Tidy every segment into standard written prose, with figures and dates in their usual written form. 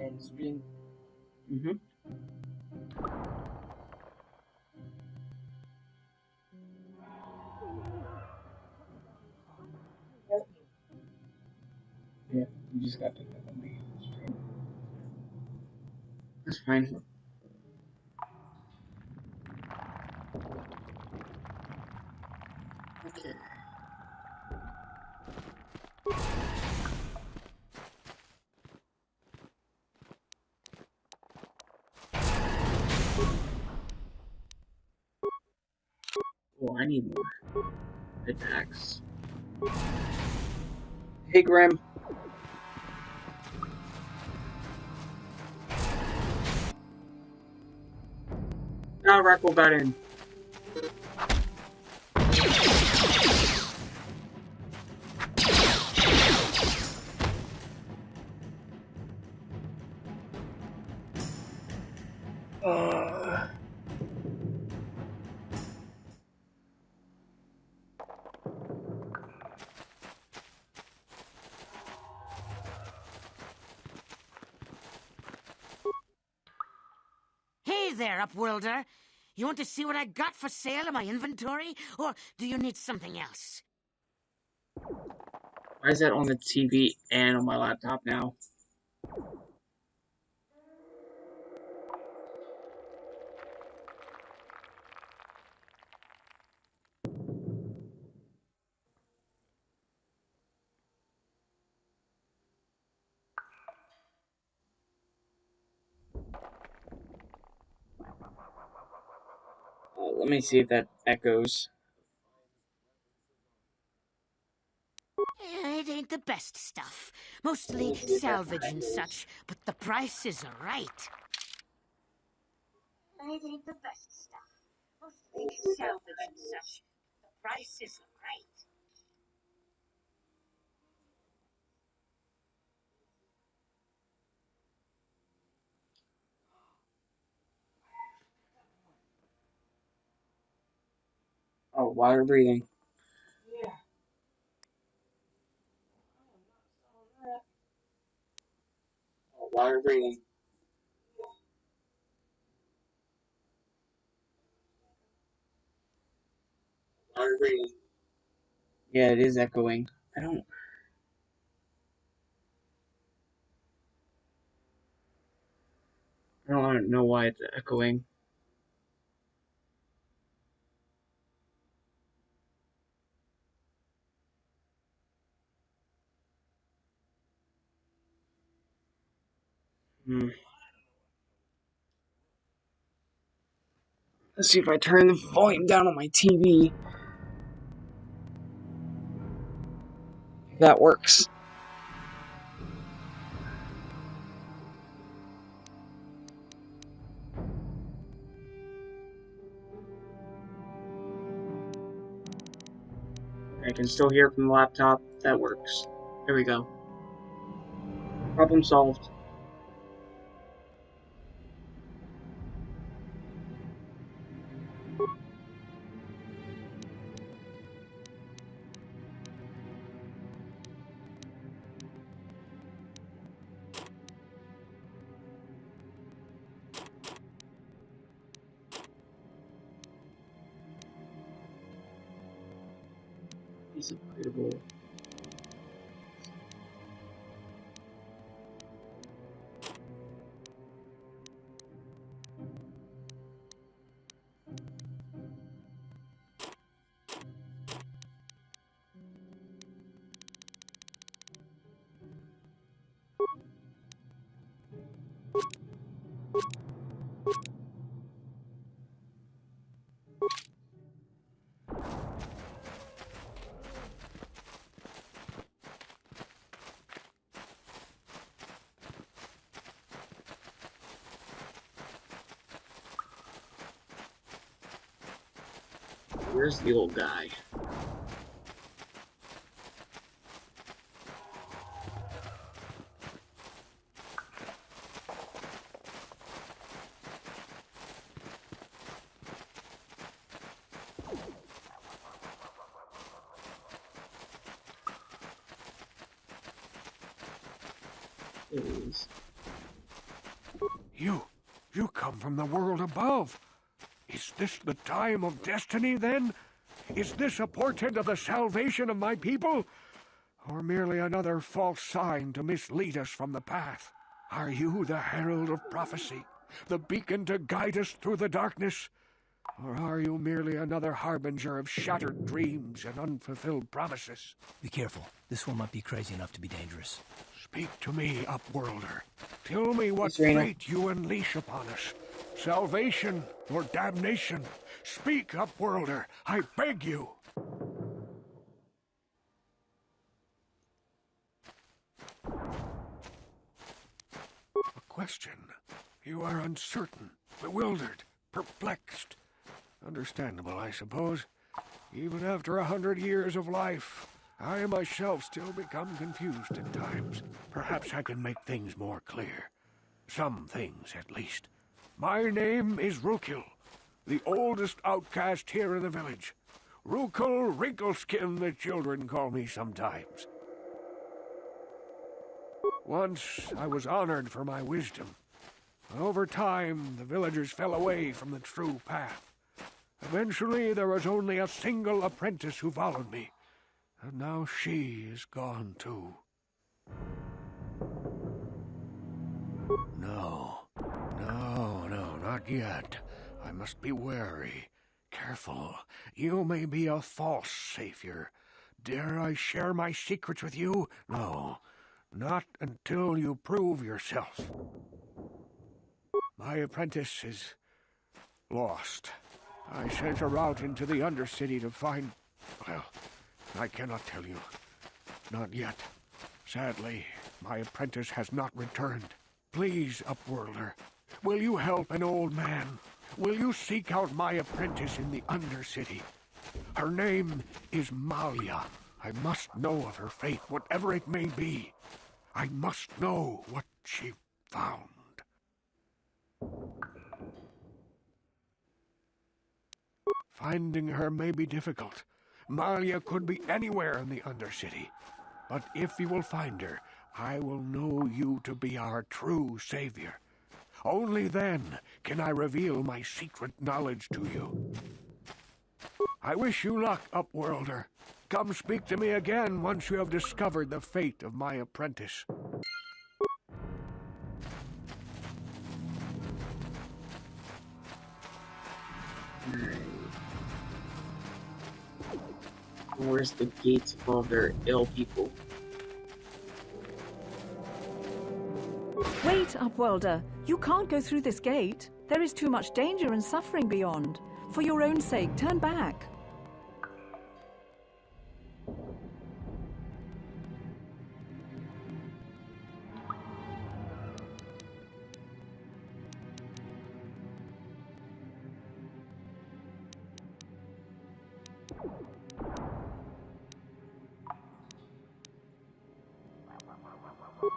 And screen. Mm-hmm. Yeah, you just got to pick up on the screen. That's fine. Okay. Oh, I need more attacks. Hey, Grim. Now Racco got in. Hey there, Upworlder. You want to see what I got for sale in my inventory, or do you need something else? Why is that on the TV and on my laptop now? Let me see if that echoes. It ain't the best stuff. Mostly salvage and such, but the price is right. It ain't the best stuff. Mostly salvage and such. The price is right. Oh, water breathing. Oh, water breathing. Water breathing. Yeah, it is echoing. I don't know why it's echoing. Hmm. Let's see if I turn the volume down on my TV. If that works. I can still hear from the laptop. That works. There we go. Problem solved. Piece of upgradable. Where's the old guy? Please. You come from the world above. Is this the time of destiny, then? Is this a portent of the salvation of my people? Or merely another false sign to mislead us from the path? Are you the herald of prophecy, the beacon to guide us through the darkness? Or are you merely another harbinger of shattered dreams and unfulfilled promises? Be careful. This one might be crazy enough to be dangerous. Speak to me, Upworlder. Tell me what Serena. fate you unleash upon us. Salvation or damnation? Speak, Upworlder, I beg you. A question. You are uncertain, bewildered, perplexed. Understandable, I suppose. Even after 100 years of life, I myself still become confused at times. Perhaps I can make things more clear. Some things, at least. My name is Rukil, the oldest outcast here in the village. Rukil Wrinkleskin, the children call me sometimes. Once I was honored for my wisdom. Over time, the villagers fell away from the true path. Eventually, there was only a single apprentice who followed me. And now she is gone too. No, not yet. I must be wary, careful. You may be a false savior. Dare I share my secrets with you? No, not until you prove yourself. My apprentice is lost. I sent her out into the Undercity to find... Well, I cannot tell you. Not yet. Sadly, my apprentice has not returned. Please, Upworlder, will you help an old man? Will you seek out my apprentice in the Undercity? Her name is Malia. I must know of her fate, whatever it may be. I must know what she found. Finding her may be difficult. Malia could be anywhere in the Undercity. But if you will find her, I will know you to be our true savior. Only then can I reveal my secret knowledge to you. I wish you luck, Upworlder. Come speak to me again once you have discovered the fate of my apprentice. Where's the gates of all their ill people? Wait, Upworlder. You can't go through this gate. There is too much danger and suffering beyond. For your own sake, turn back.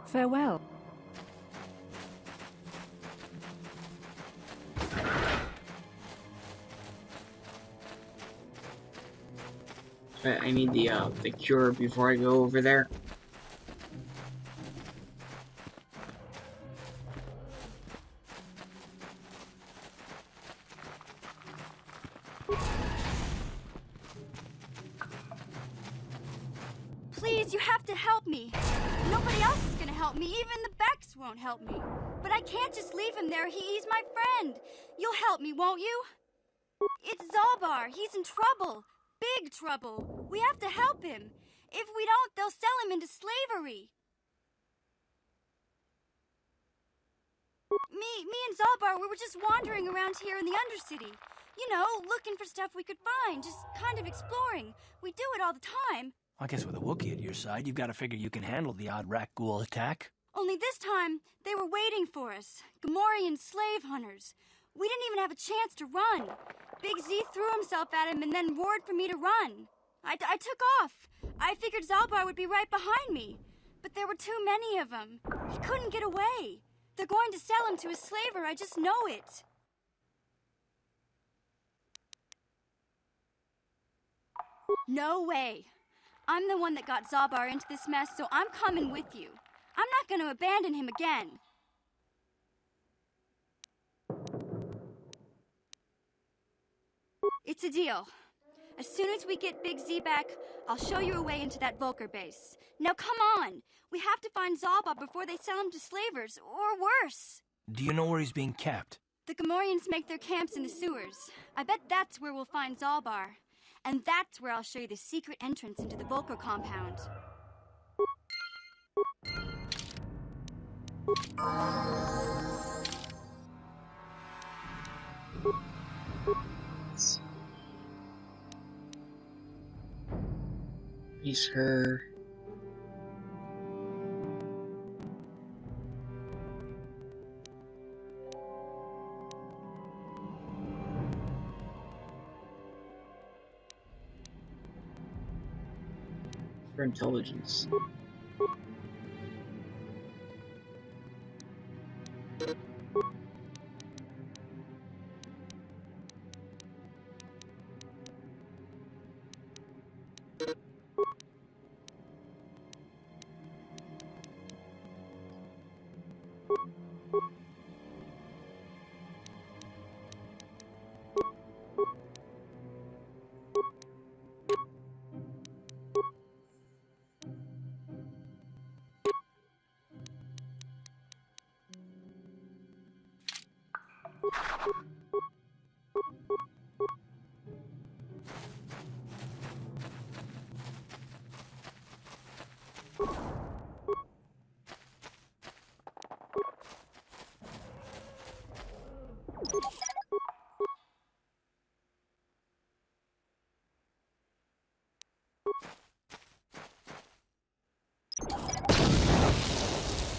Farewell. I need the cure before I go over there. Please, you have to help me. Nobody else is gonna help me. Even the Becks won't help me. But I can't just leave him there. He's my friend. You'll help me, won't you? It's Zalbar. He's in trouble. Big trouble. We have to help him. If we don't, they'll sell him into slavery. Me and Zalbar, we were just wandering around here in the Undercity. You know, looking for stuff we could find, just kind of exploring. We do it all the time. I guess with a Wookiee at your side, you've got to figure you can handle the odd rat ghoul attack. Only this time, they were waiting for us. Gamorrean slave hunters. We didn't even have a chance to run. Big Z threw himself at him and then roared for me to run. I took off. I figured Zalbar would be right behind me. But there were too many of them. He couldn't get away. They're going to sell him to a slaver, I just know it. No way. I'm the one that got Zalbar into this mess, so I'm coming with you. I'm not going to abandon him again. It's a deal. As soon as we get Big Z back, I'll show you a way into that Volker base. Now come on! We have to find Zalba before they sell him to slavers, or worse. Do you know where he's being kept? The Gamorreans make their camps in the sewers. I bet that's where we'll find Zalbar. And that's where I'll show you the secret entrance into the Volker compound. He's her. For intelligence.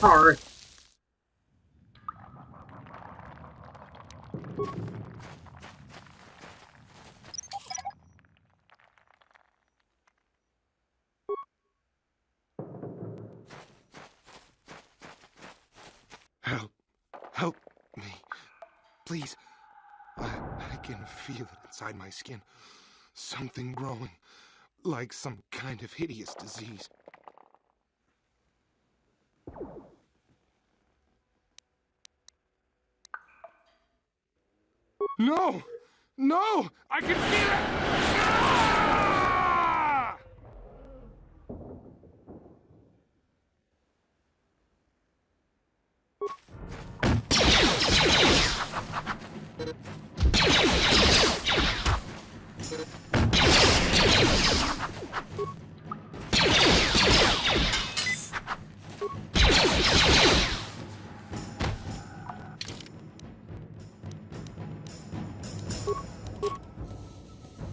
Hard. Help me. Please. I can feel it inside my skin. Something growing. Like some kind of hideous disease. No! No! I can feel it!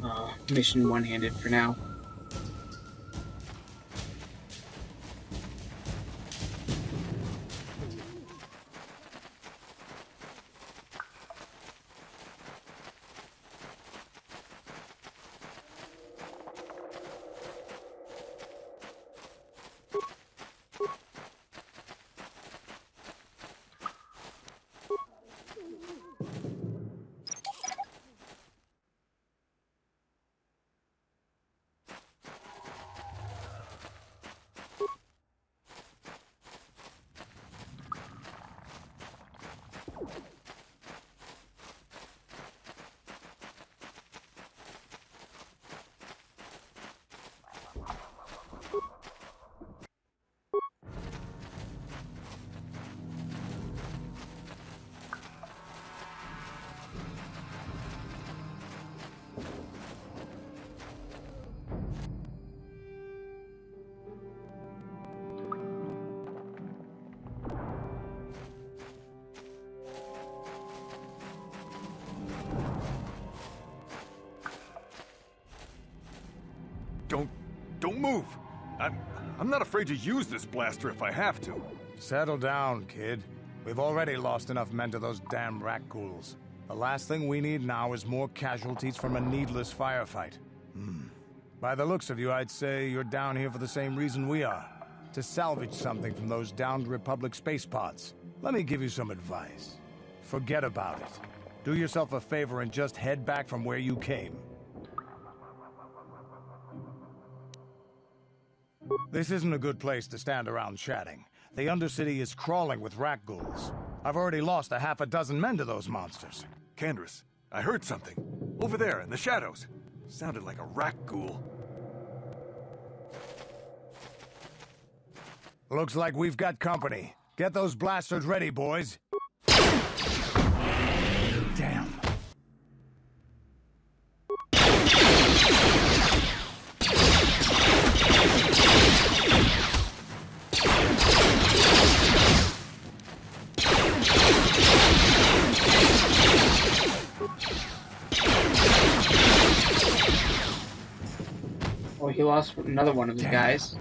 Ah! Mission one-handed for now. Don't move. I'm not afraid to use this blaster if I have to. Settle down, kid. We've already lost enough men to those damn rat ghouls. The last thing we need now is more casualties from a needless firefight. By the looks of you, I'd say you're down here for the same reason we are. To salvage something from those downed Republic space pods. Let me give you some advice. Forget about it. Do yourself a favor and just head back from where you came. This isn't a good place to stand around chatting. The Undercity is crawling with rat ghouls. I've already lost a half a dozen men to those monsters. Candace, I heard something. Over there, in the shadows. Sounded like a rat ghoul. Looks like we've got company. Get those blasters ready, boys. Damn. Oh, he lost another one of his guys.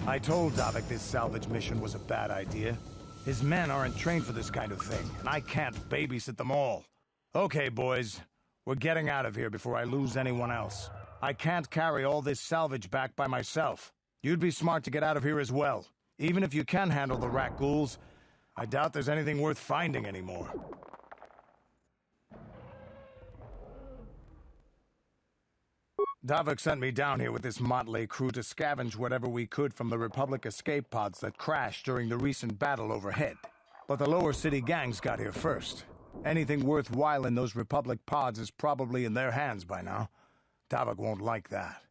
I told Davik this salvage mission was a bad idea. His men aren't trained for this kind of thing, and I can't babysit them all. Okay, boys. We're getting out of here before I lose anyone else. I can't carry all this salvage back by myself. You'd be smart to get out of here as well. Even if you can handle the rat ghouls, I doubt there's anything worth finding anymore. Davik sent me down here with this motley crew to scavenge whatever we could from the Republic escape pods that crashed during the recent battle overhead. But the lower city gangs got here first. Anything worthwhile in those Republic pods is probably in their hands by now. Davik won't like that.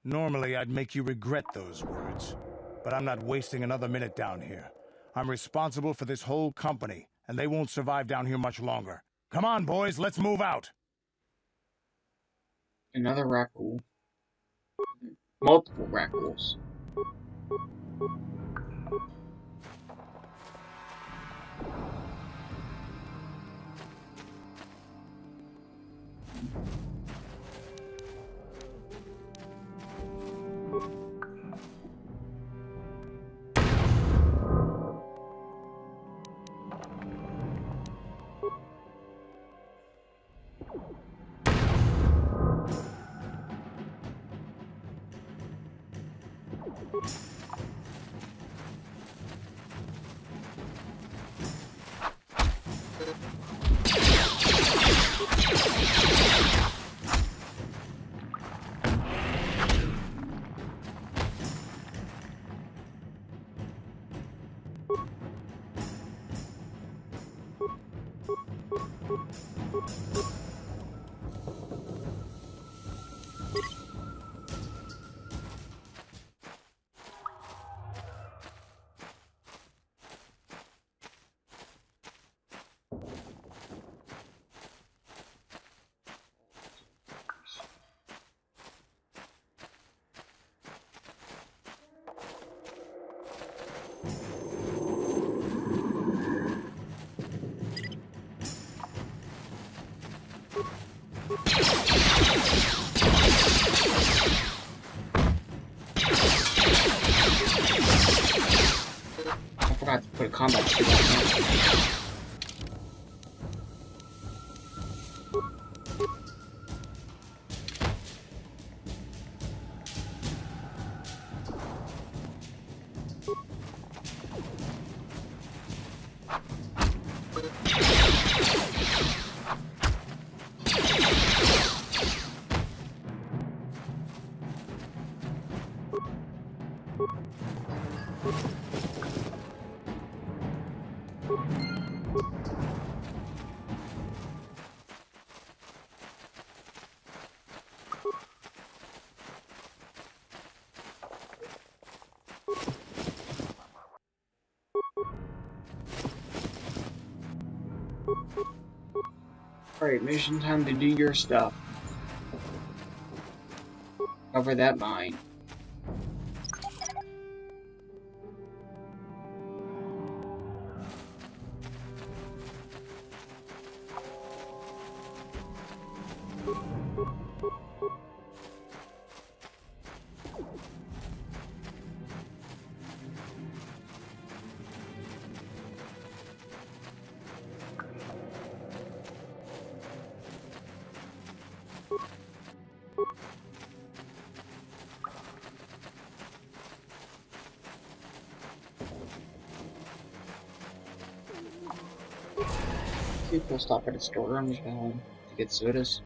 Normally, I'd make you regret those words, but I'm not wasting another minute down here. I'm responsible for this whole company, and they won't survive down here much longer. Come on, boys, let's move out! Another rat ghoul. Multiple rat ghouls. I forgot to put a combat suit on. Alright, mission time to do your stuff. Cover that mine. We'll stop at a store. I'm just going home to get sodas.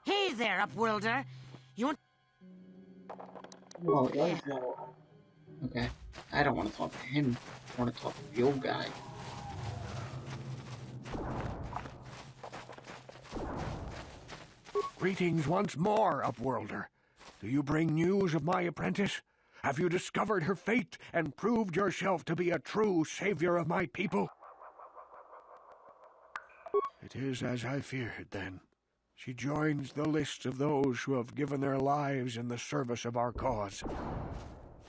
Hey there, Upworlder. You want... Whoa, what is that? Okay. I don't want to talk to him. I want to talk to the old guy. Greetings once more, Upworlder. Do you bring news of my apprentice? Have you discovered her fate and proved yourself to be a true savior of my people? It is as I feared, then. She joins the list of those who have given their lives in the service of our cause.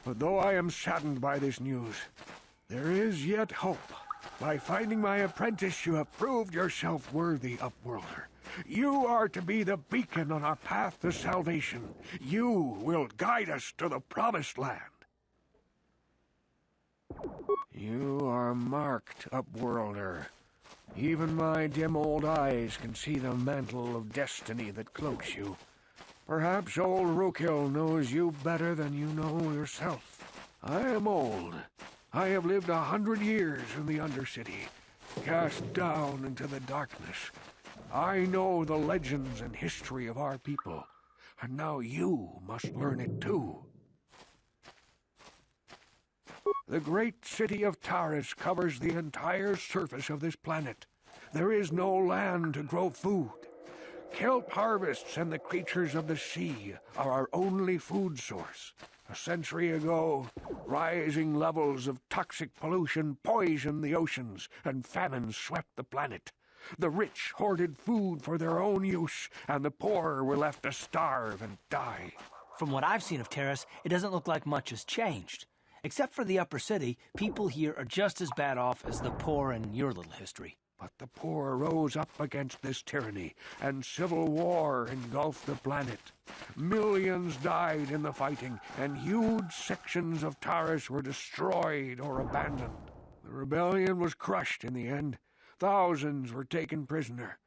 But though I am saddened by this news, there is yet hope. By finding my apprentice, you have proved yourself worthy, Upworlder. You are to be the beacon on our path to salvation. You will guide us to the Promised Land. You are marked, Upworlder. Even my dim old eyes can see the mantle of destiny that cloaks you. Perhaps old Rookhill knows you better than you know yourself. I am old. I have lived 100 years in the Undercity, cast down into the darkness. I know the legends and history of our people, and now you must learn it too. The great city of Taris covers the entire surface of this planet. There is no land to grow food. Kelp harvests and the creatures of the sea are our only food source. A century ago, rising levels of toxic pollution poisoned the oceans, and famine swept the planet. The rich hoarded food for their own use, and the poor were left to starve and die. From what I've seen of Terrace, it doesn't look like much has changed. Except for the upper city, people here are just as bad off as the poor in your little history. But the poor rose up against this tyranny, and civil war engulfed the planet. Millions died in the fighting, and huge sections of Taris were destroyed or abandoned. The rebellion was crushed in the end. Thousands were taken prisoner.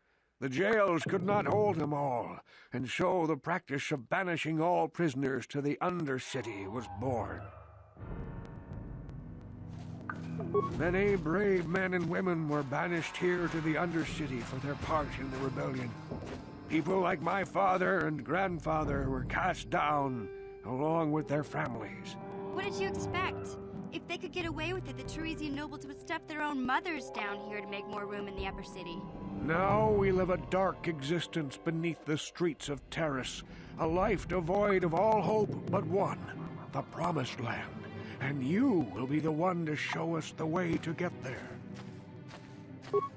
The jails could not hold them all, and so the practice of banishing all prisoners to the Undercity was born. Many brave men and women were banished here to the Undercity for their part in the rebellion. People like my father and grandfather were cast down, along with their families. What did you expect? If they could get away with it, the Teresian nobles would stuff their own mothers down here to make more room in the upper city. Now we live a dark existence beneath the streets of Terrace, a life devoid of all hope but one, the Promised Land. And you will be the one to show us the way to get there.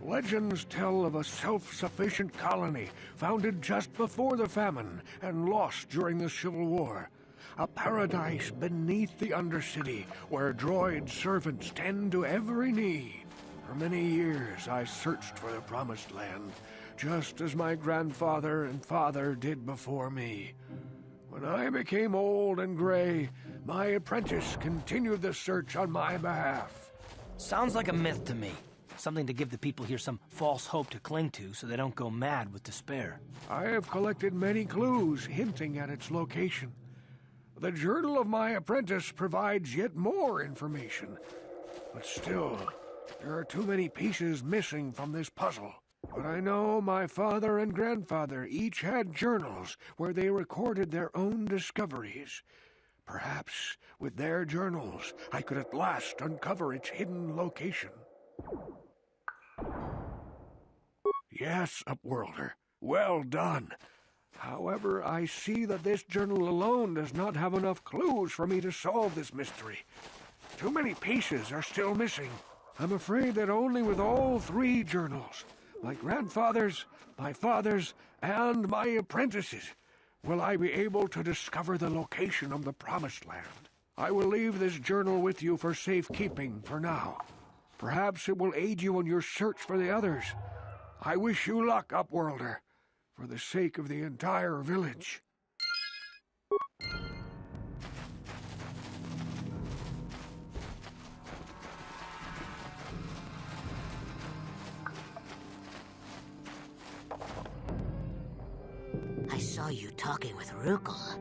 Legends tell of a self-sufficient colony founded just before the famine and lost during the Civil War. A paradise beneath the Undercity where droid servants tend to every need. For many years I searched for the Promised Land, just as my grandfather and father did before me. When I became old and gray, my apprentice continued the search on my behalf. Sounds like a myth to me. Something to give the people here some false hope to cling to so they don't go mad with despair. I have collected many clues hinting at its location. The journal of my apprentice provides yet more information. But still, there are too many pieces missing from this puzzle. But I know my father and grandfather each had journals where they recorded their own discoveries. Perhaps with their journals, I could at last uncover its hidden location. Yes, Upworlder, well done. However, I see that this journal alone does not have enough clues for me to solve this mystery. Too many pieces are still missing. I'm afraid that only with all three journals, my grandfather's, my father's, and my apprentice's, will I be able to discover the location of the Promised Land. I will leave this journal with you for safekeeping for now. Perhaps it will aid you in your search for the others. I wish you luck, Upworlder, for the sake of the entire village. I saw you talking with Rukel.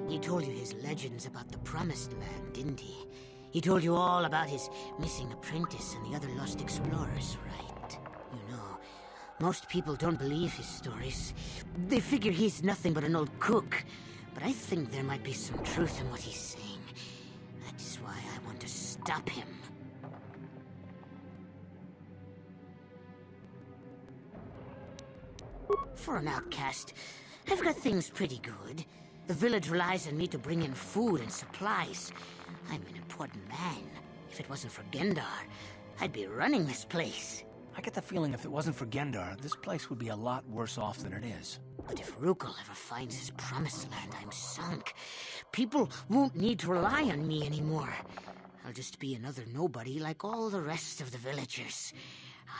He told you his legends about the Promised Land, didn't he? He told you all about his missing apprentice and the other lost explorers, right? You know, Most people don't believe his stories. They figure he's nothing but an old cook. But I think there might be some truth in what he's saying. That's why I want to stop him. For an outcast, I've got things pretty good. The village relies on me to bring in food and supplies. I'm an important man. If it wasn't for Gendar, I'd be running this place. I get the feeling if it wasn't for Gendar, this place would be a lot worse off than it is. But if Rukal ever finds his promised land, I'm sunk. People won't need to rely on me anymore. I'll just be another nobody like all the rest of the villagers.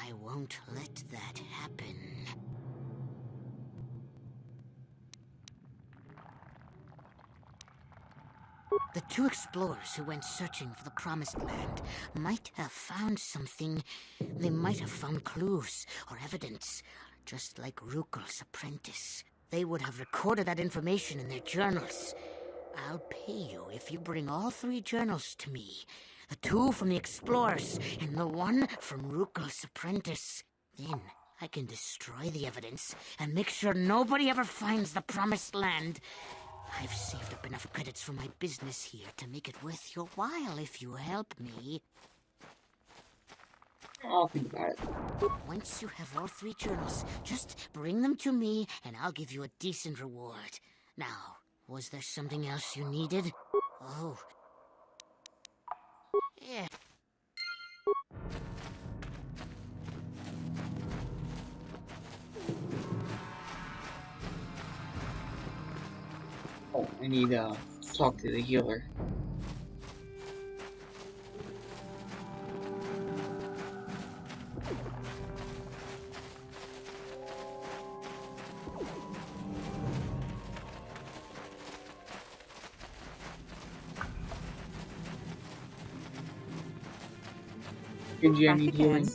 I won't let that happen. The two explorers who went searching for the Promised Land might have found something. They might have found clues or evidence, just like Rukal's apprentice. They would have recorded that information in their journals. I'll pay you if you bring all 3 journals to me. The 2 from the explorers and the 1 from Rukal's apprentice. Then I can destroy the evidence and make sure nobody ever finds the Promised Land. I've saved up enough credits for my business here to make it worth your while if you help me. I'll think about it. Once you have all 3 journals, just bring them to me and I'll give you a decent reward. Now, was there something else you needed? Oh. Yeah. Oh, I need to talk to the healer. Genji, I need healing.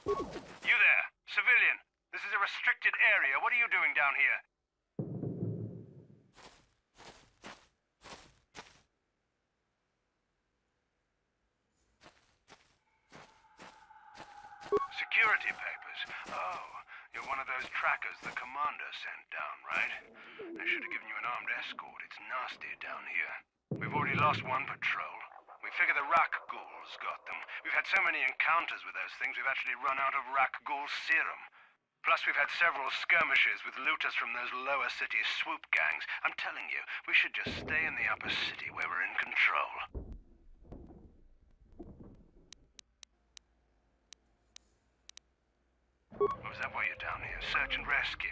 You there, civilian. This is a restricted area. What are you doing down here? Security papers. Oh, you're one of those trackers the commander sent down, right? They should have given you an armed escort. It's nasty down here. We've already lost 1 patrol. We figure the Rak Ghouls got them. We've had so many encounters with those things, we've actually run out of Rak Ghoul serum. Plus, we've had several skirmishes with looters from those lower city swoop gangs. I'm telling you, we should just stay in the upper city where we're in control. Or is that why you're down here? Search and rescue?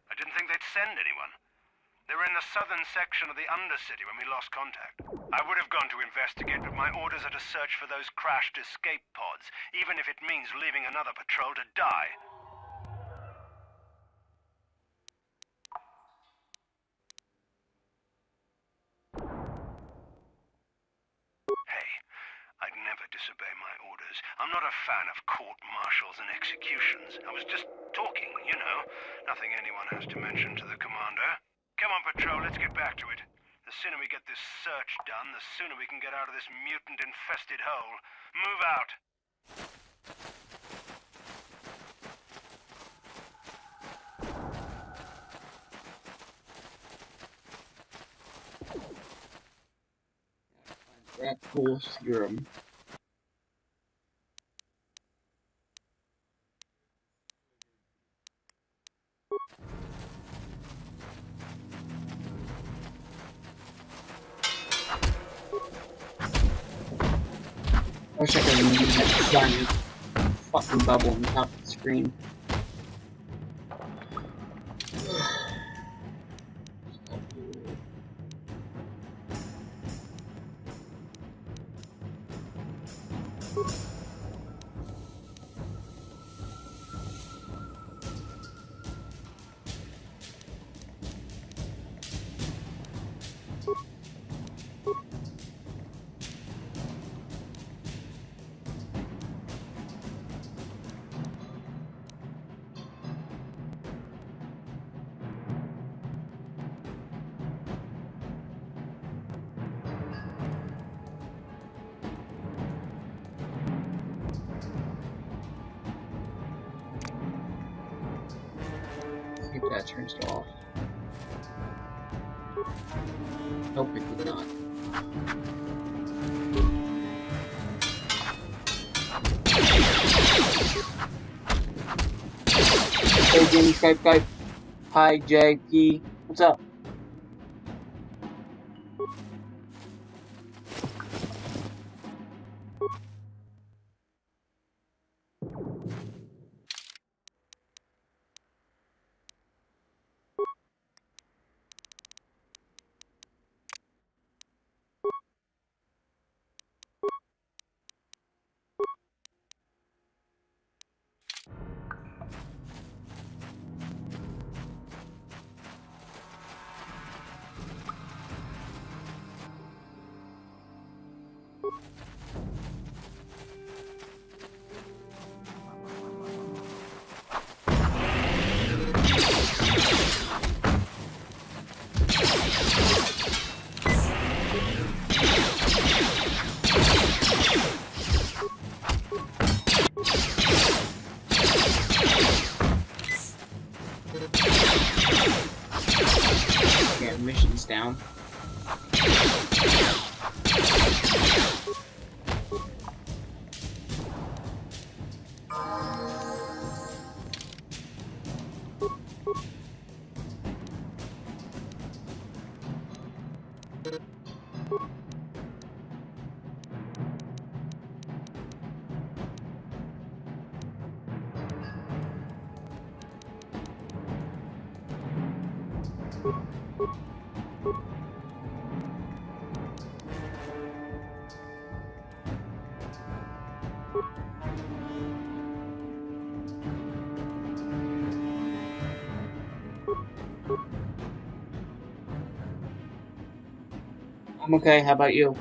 I didn't think they'd send anyone. They were in the southern section of the Undercity when we lost contact. I would have gone to investigate, but my orders are to search for those crashed escape pods, even if it means leaving another patrol to die. Hey, I'd never disobey my orders. I'm not a fan of court-martials and executions. I was just talking, you know. Nothing anyone has to mention to the commander. Come on, Patrol, let's get back to it. The sooner we get this search done, the sooner we can get out of this mutant-infested hole. Move out! Rak Ghoul serum. I wish I could use that giant fucking bubble on top of the screen. See if that turns it off. Nope, it did not. Hey, Jimmy, Skype. Hi, JP. What's up? Yeah, mission's down. I'm okay, how about you?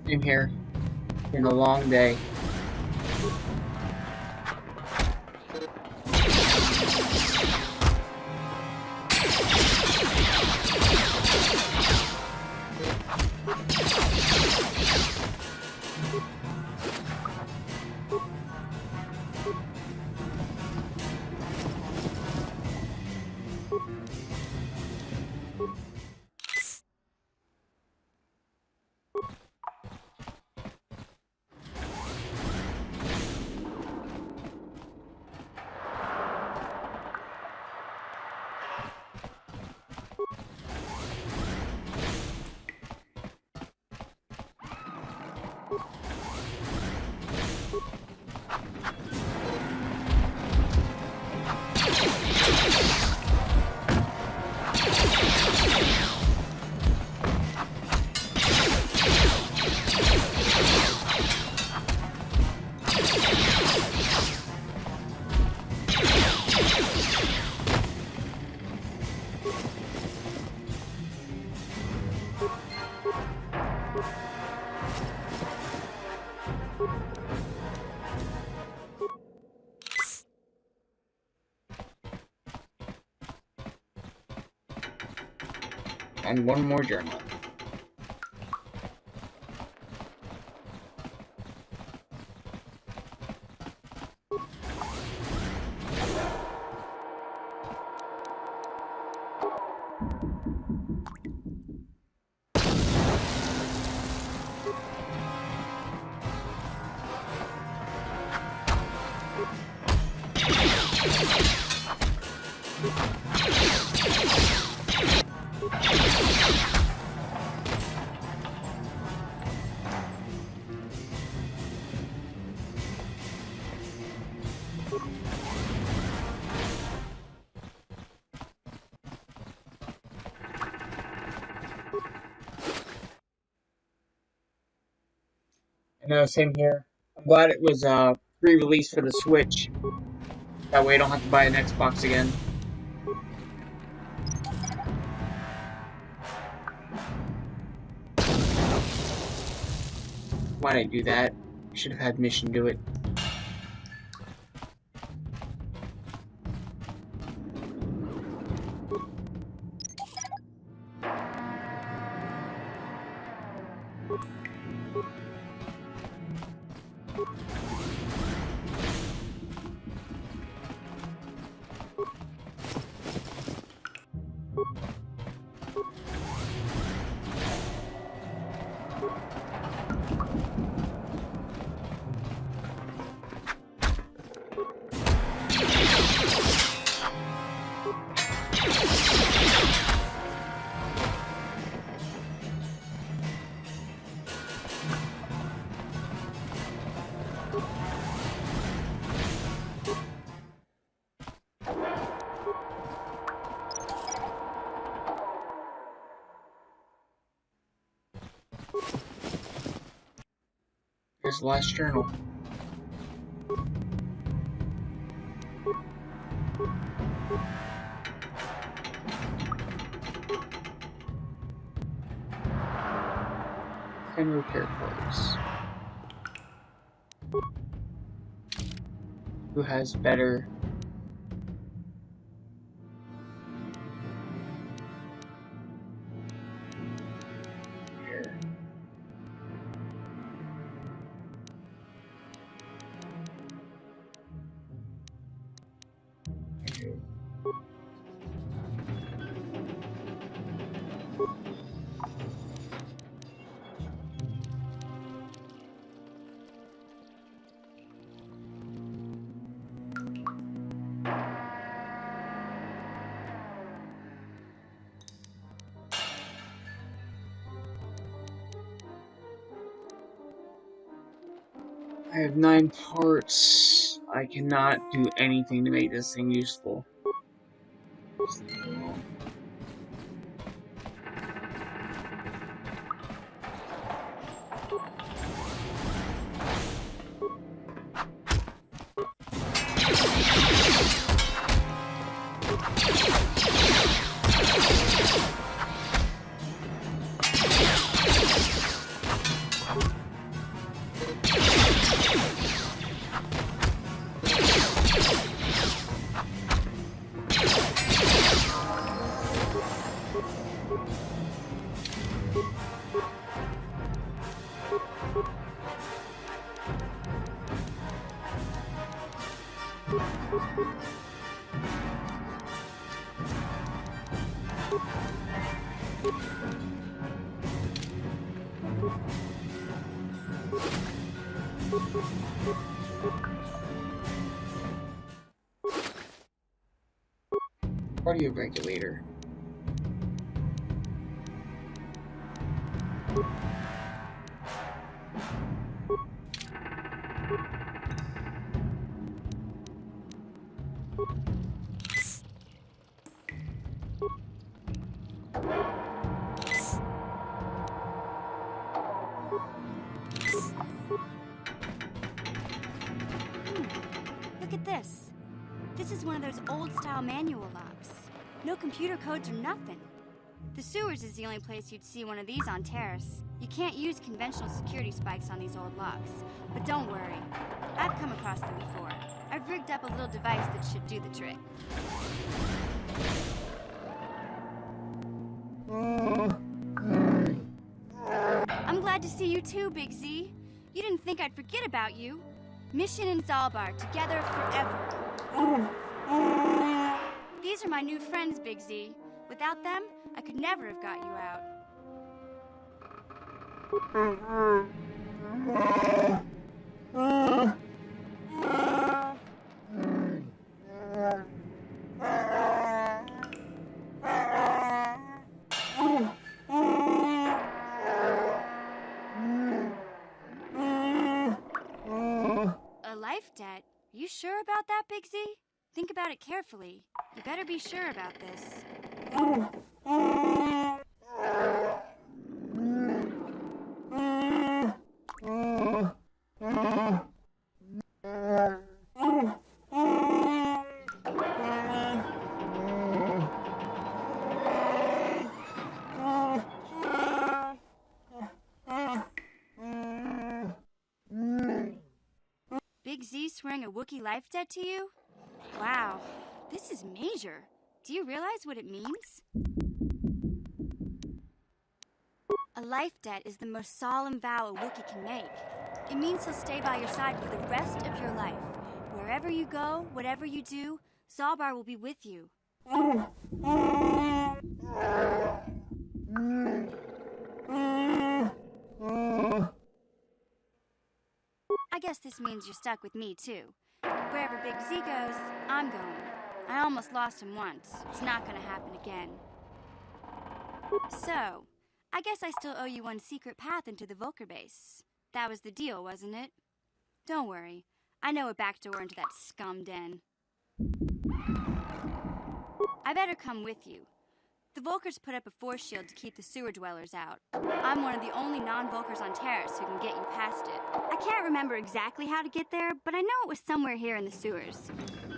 Same here. It's been a long day. And one more journal. No, same here. I'm glad it was pre-release for the Switch. That way I don't have to buy an Xbox again. Why'd I do that? Should have had Mission do it. Here's the last journal. And repair quarters. Who has better here? I have 9 parts. I cannot do anything to make this thing useful. Audio regulator. Look at this. This is one of those old-style manual locks. No computer codes or nothing. The sewers is the only place you'd see one of these on Terrace. You can't use conventional security spikes on these old locks. But don't worry. I've come across them before. I've rigged up a little device that should do the trick. I'm glad to see you too, Big Z. You didn't think I'd forget about you. Mission and Zalbar, together forever. These are my new friends, Big Z. Without them, I could never have got you out. A life debt? You sure about that, Big Z? Think about it carefully. You better be sure about this. Big Z swearing a Wookiee life debt to you? Wow, this is major. Do you realize what it means? A life debt is the most solemn vow a Wookiee can make. It means he'll stay by your side for the rest of your life. Wherever you go, whatever you do, Zalbar will be with you. I guess this means you're stuck with me, too. Wherever Big Z goes, I'm going. I almost lost him once. It's not gonna happen again. So, I guess I still owe you one secret path into the Volker base. That was the deal, wasn't it? Don't worry. I know a back door into that scum den. I better come with you. The Volkers put up a force shield to keep the sewer dwellers out. I'm one of the only non-Volkers on Terrace who can get you past it. I can't remember exactly how to get there, but I know it was somewhere here in the sewers.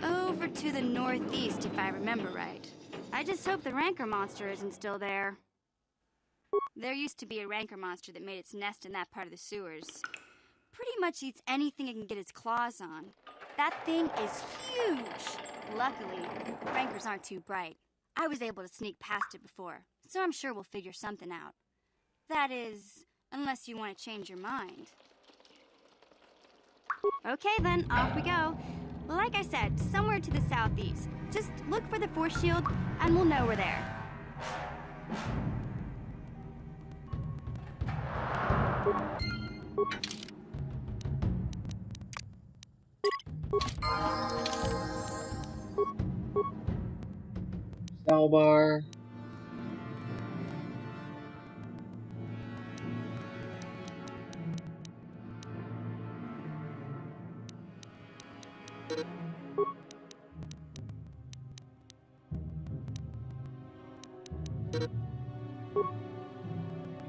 Over to the northeast, if I remember right. I just hope the Rancor monster isn't still there. There used to be a Rancor monster that made its nest in that part of the sewers. Pretty much eats anything it can get its claws on. That thing is huge! Luckily, Rancors aren't too bright. I was able to sneak past it before, so I'm sure we'll figure something out. That is, unless you want to change your mind. Okay then, off we go. Like I said, somewhere to the southeast. Just look for the force shield, and we'll know we're there. Zalbar.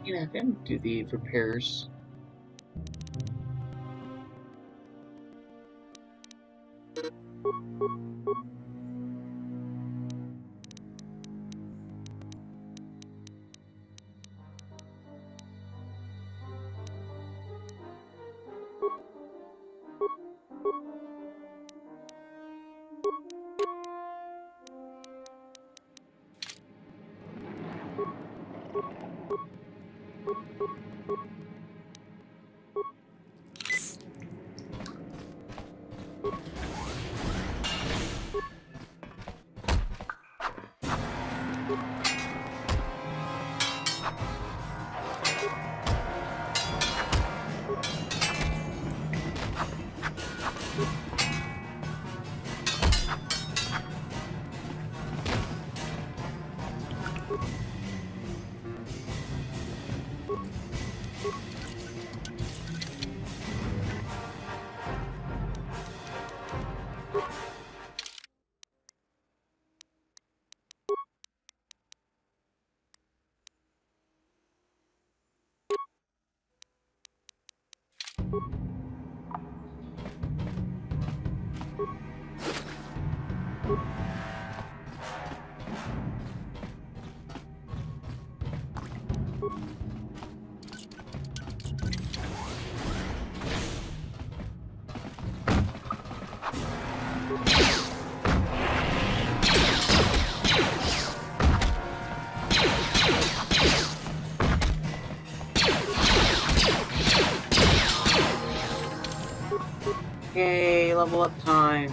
You can have him do the repairs. Yay, level up time.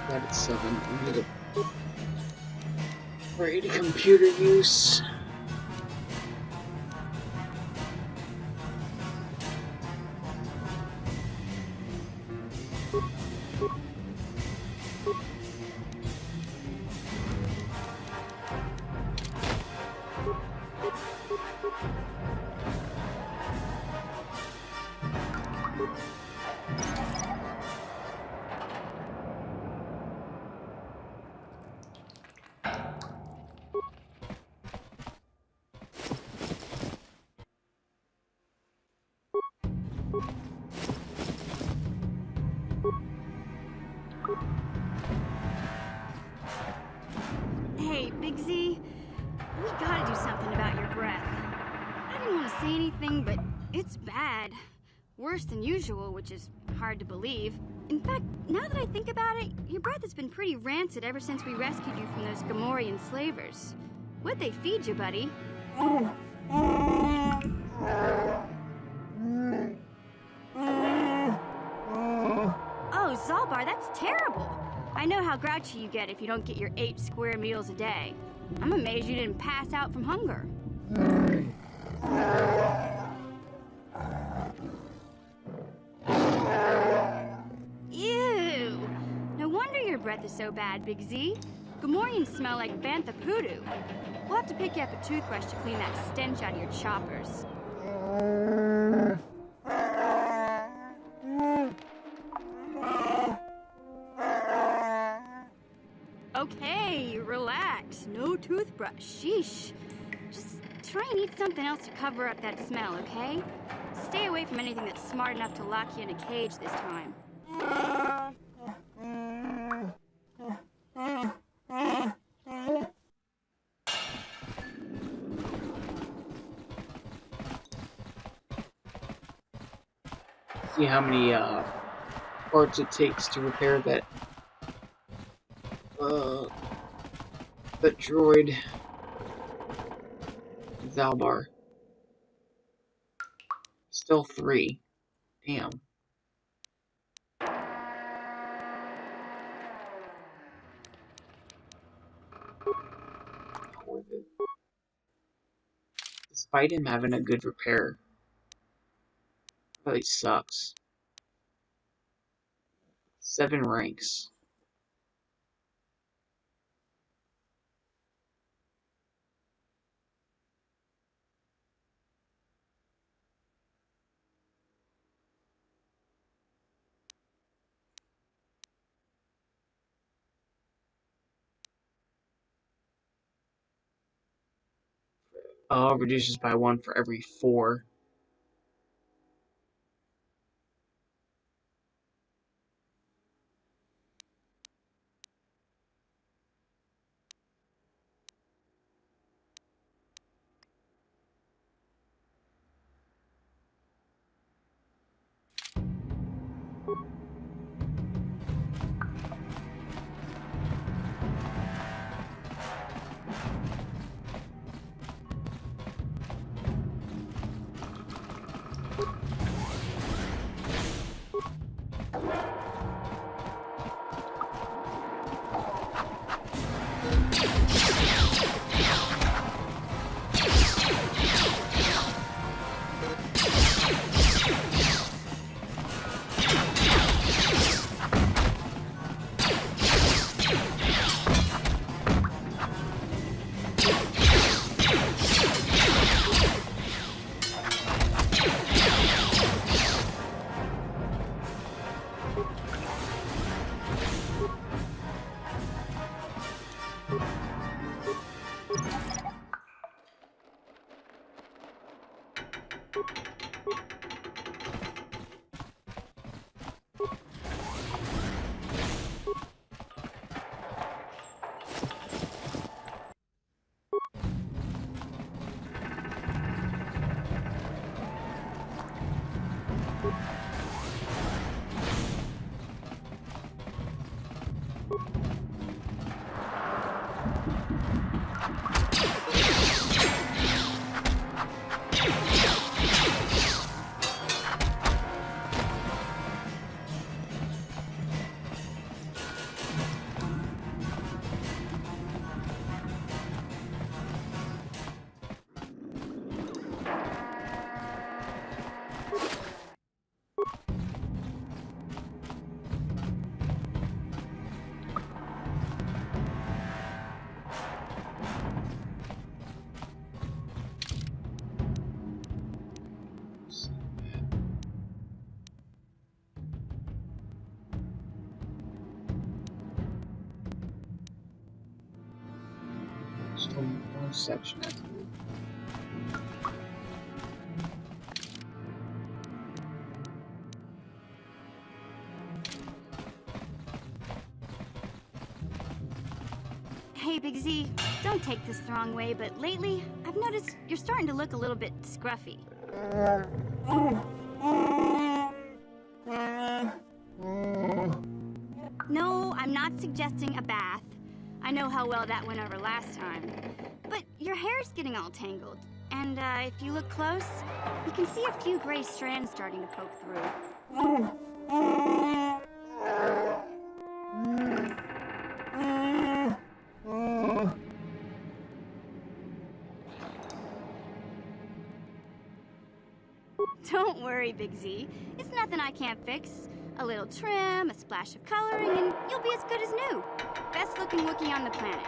That is 7. I need to upgrade computer use. Hey, Big Z, we gotta do something about your breath. I didn't want to say anything, but it's bad. Worse than usual, which is hard to believe. In fact, now that I think about it, your breath has been pretty rancid ever since we rescued you from those Gamorrean slavers. What'd they feed you, buddy? Oh, Zalbar, that's terrible. I know how grouchy you get if you don't get your 8 square meals a day. I'm amazed you didn't pass out from hunger. Ew! No wonder your breath is so bad, Big Z. Gamorreans smell like bantha poodoo. We'll have to pick you up a toothbrush to clean that stench out of your choppers. Okay, relax. No toothbrush. Sheesh. Just try and eat something else to cover up that smell, okay? Stay away from anything that's smart enough to lock you in a cage this time. See how many parts it takes to repair that droid Zalbar. Still 3. Damn. Worth it. Despite him having a good repair. Really sucks. 7 ranks. Reduces by 1 for every 4. Still one section. Hey, Big Z, don't take this the wrong way, but lately, I've noticed you're starting to look a little bit scruffy. No, I'm not suggesting a bath. I know how well that went over last time. But your hair's getting all tangled. And if you look close, you can see a few gray strands starting to poke through. Don't worry, Big Z. It's nothing I can't fix. A little trim, a splash of coloring, and you'll be as good as new. Best looking Wookiee on the planet.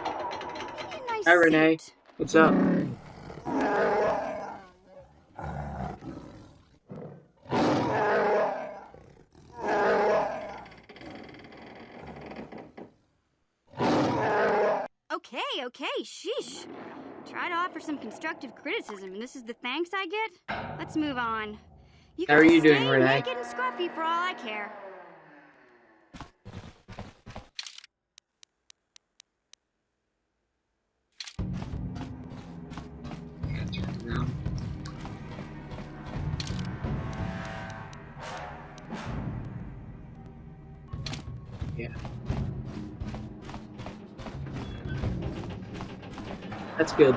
Maybe a nice Hi, Renee. suit. What's up? Okay, sheesh. Try to offer some constructive criticism, and this is the thanks I get? Let's move on. You How can are you just doing, stay Renee? naked and scruffy for all I care. Yeah, turn around. Yeah. That's good.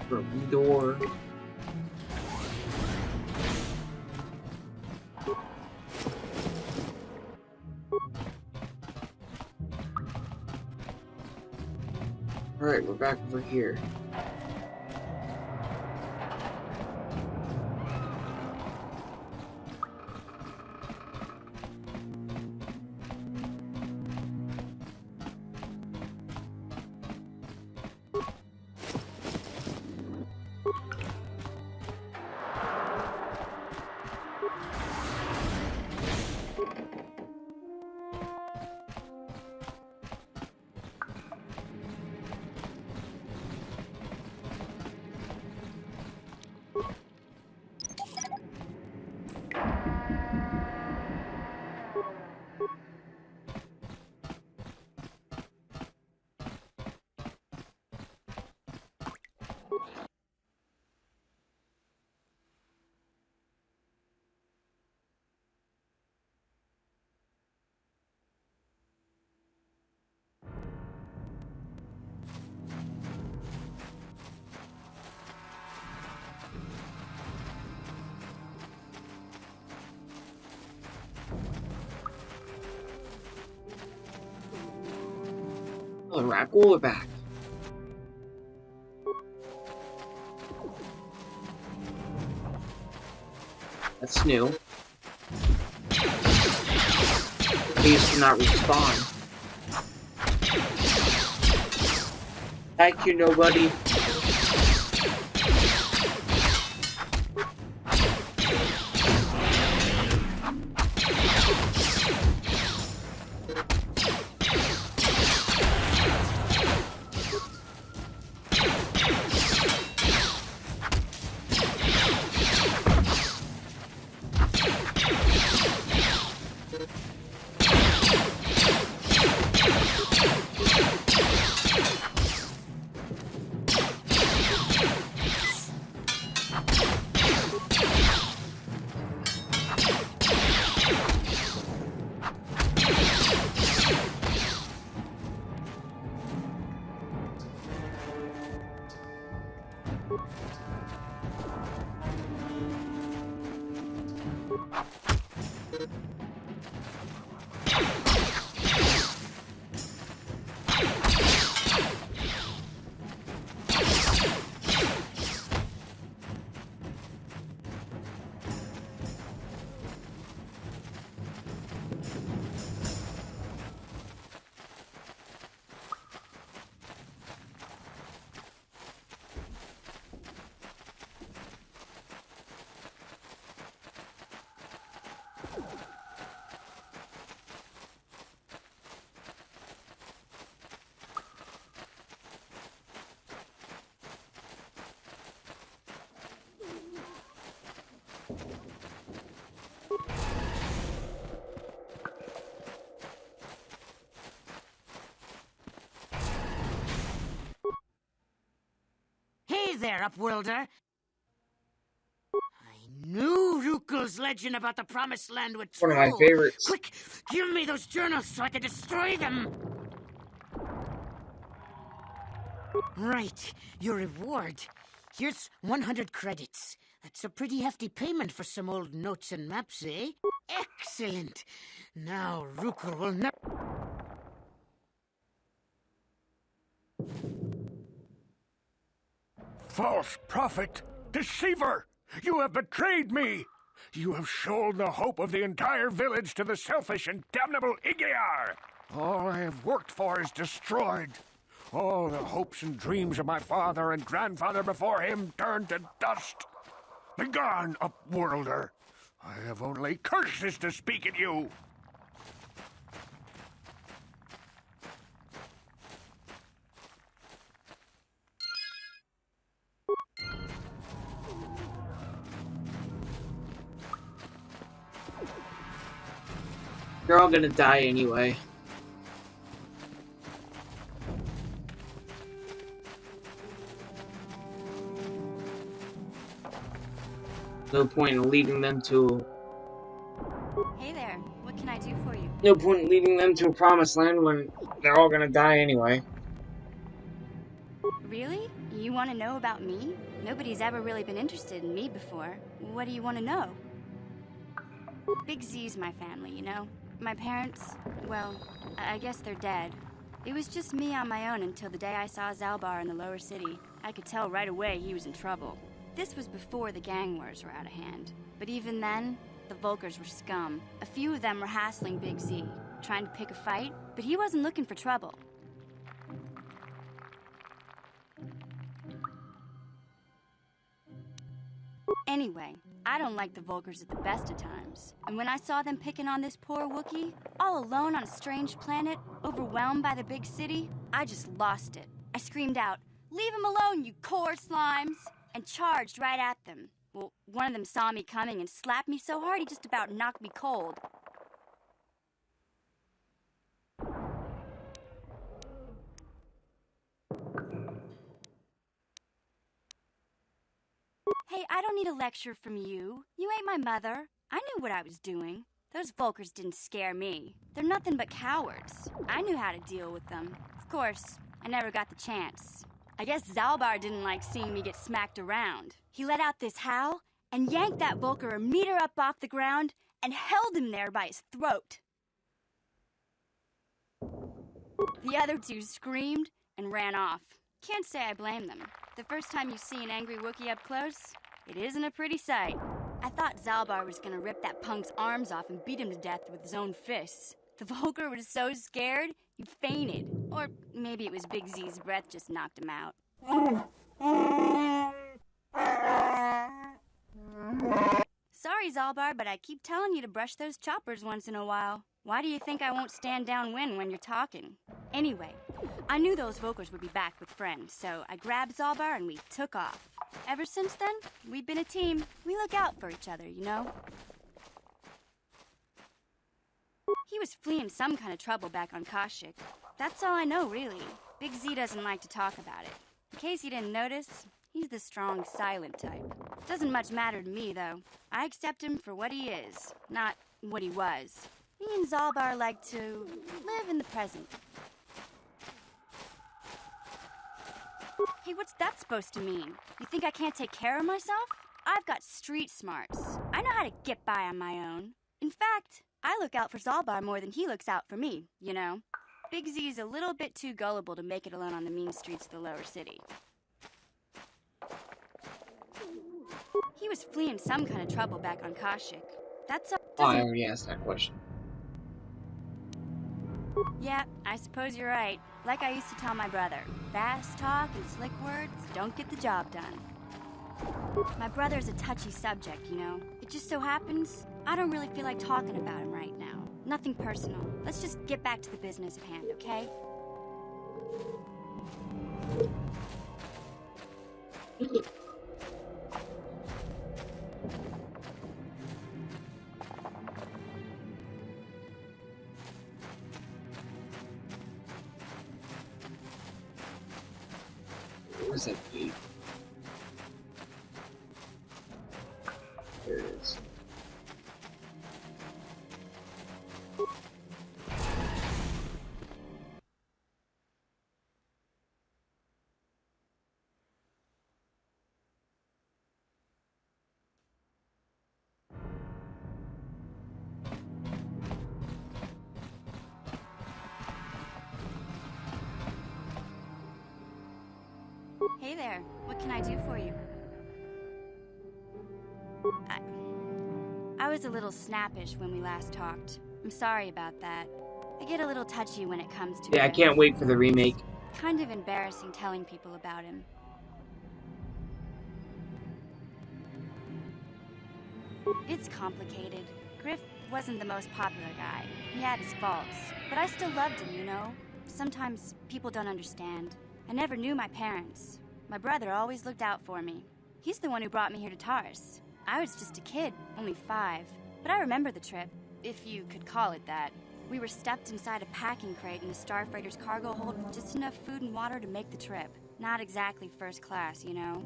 Broken door. Alright, we're back over here. Oh, the rat ghoul are back. That's new. These do not respawn. Thank you, nobody. Hey there, Upworlder. I knew Rukul's legend about the Promised Land would One true. of my favorites. Quick, give me those journals so I can destroy them. Right, your reward. Here's 100 credits. That's a pretty hefty payment for some old notes and maps, eh? Excellent. Now Rukul will never... False prophet! Deceiver! You have betrayed me! You have sold the hope of the entire village to the selfish and damnable Igear! All I have worked for is destroyed. All the hopes and dreams of my father and grandfather before him turned to dust. Begone, Upworlder! I have only curses to speak at you! They're all gonna die anyway. No point in leading them to... Hey there, what can I do for you? No point in leading them to a promised land when they're all gonna die anyway. Really? You want to know about me? Nobody's ever really been interested in me before. What do you want to know? Big Z's my family, you know? My parents, well, I guess they're dead. It was just me on my own until the day I saw Zalbar in the lower city. I could tell right away he was in trouble. This was before the gang wars were out of hand. But even then, the Volkers were scum. A few of them were hassling Big Z, trying to pick a fight, but he wasn't looking for trouble. Anyway, I don't like the Volkers at the best of times. And when I saw them picking on this poor Wookiee, all alone on a strange planet, overwhelmed by the big city, I just lost it. I screamed out, "Leave him alone, you core slimes!" and charged right at them. Well, one of them saw me coming and slapped me so hard he just about knocked me cold. Hey, I don't need a lecture from you. You ain't my mother. I knew what I was doing. Those Volkers didn't scare me. They're nothing but cowards. I knew how to deal with them. Of course, I never got the chance. I guess Zalbar didn't like seeing me get smacked around. He let out this howl and yanked that Volker a meter up off the ground and held him there by his throat. The other two screamed and ran off. Can't say I blame them. The first time you see an angry Wookiee up close, it isn't a pretty sight. I thought Zalbar was gonna rip that punk's arms off and beat him to death with his own fists. The Volker was so scared, he fainted. Or maybe it was Big Z's breath just knocked him out. Sorry, Zalbar, but I keep telling you to brush those choppers once in a while. Why do you think I won't stand downwind when you're talking? Anyway, I knew those Volkers would be back with friends, so I grabbed Zalbar and we took off. Ever since then, we've been a team. We look out for each other, you know? He was fleeing some kind of trouble back on Kashyyyk. That's all I know, really. Big Z doesn't like to talk about it. In case you didn't notice, he's the strong, silent type. Doesn't much matter to me, though. I accept him for what he is, not what he was. Me and Zalbar like to live in the present. Hey, what's that supposed to mean? You think I can't take care of myself? I've got street smarts. I know how to get by on my own. In fact, I look out for Zalbar more than he looks out for me, you know? Big Z's a little bit too gullible to make it alone on the mean streets of the lower city. He was fleeing some kind of trouble back on Kashyyyk. That's all. Oh, I already asked that question. Yeah, I suppose you're right. Like I used to tell my brother, fast talk and slick words don't get the job done. My brother's a touchy subject, you know. It just so happens I don't really feel like talking about him right now. Nothing personal. Let's just get back to the business at hand, okay? Where's that gate? There it is. Hey there, what can I do for you? I was a little snappish when we last talked. I'm sorry about that. I get a little touchy when it comes to Yeah, I can't wait for the remake. Kind of embarrassing telling people about him. It's complicated. Griff wasn't the most popular guy. He had his faults. But I still loved him, you know? Sometimes people don't understand. I never knew my parents. My brother always looked out for me. He's the one who brought me here to Taurus. I was just a kid, only 5. But I remember the trip, if you could call it that. We were stuffed inside a packing crate in the Starfighter's cargo hold with just enough food and water to make the trip. Not exactly first class, you know?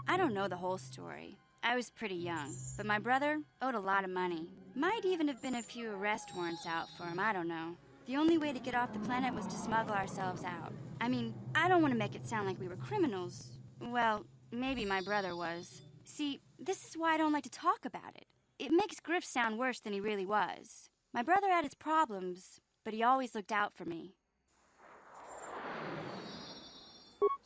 I don't know the whole story. I was pretty young, but my brother owed a lot of money. Might even have been a few arrest warrants out for him, I don't know. The only way to get off the planet was to smuggle ourselves out. I mean, I don't want to make it sound like we were criminals. Well, maybe my brother was. See, this is why I don't like to talk about it. It makes Griff sound worse than he really was. My brother had his problems, but he always looked out for me.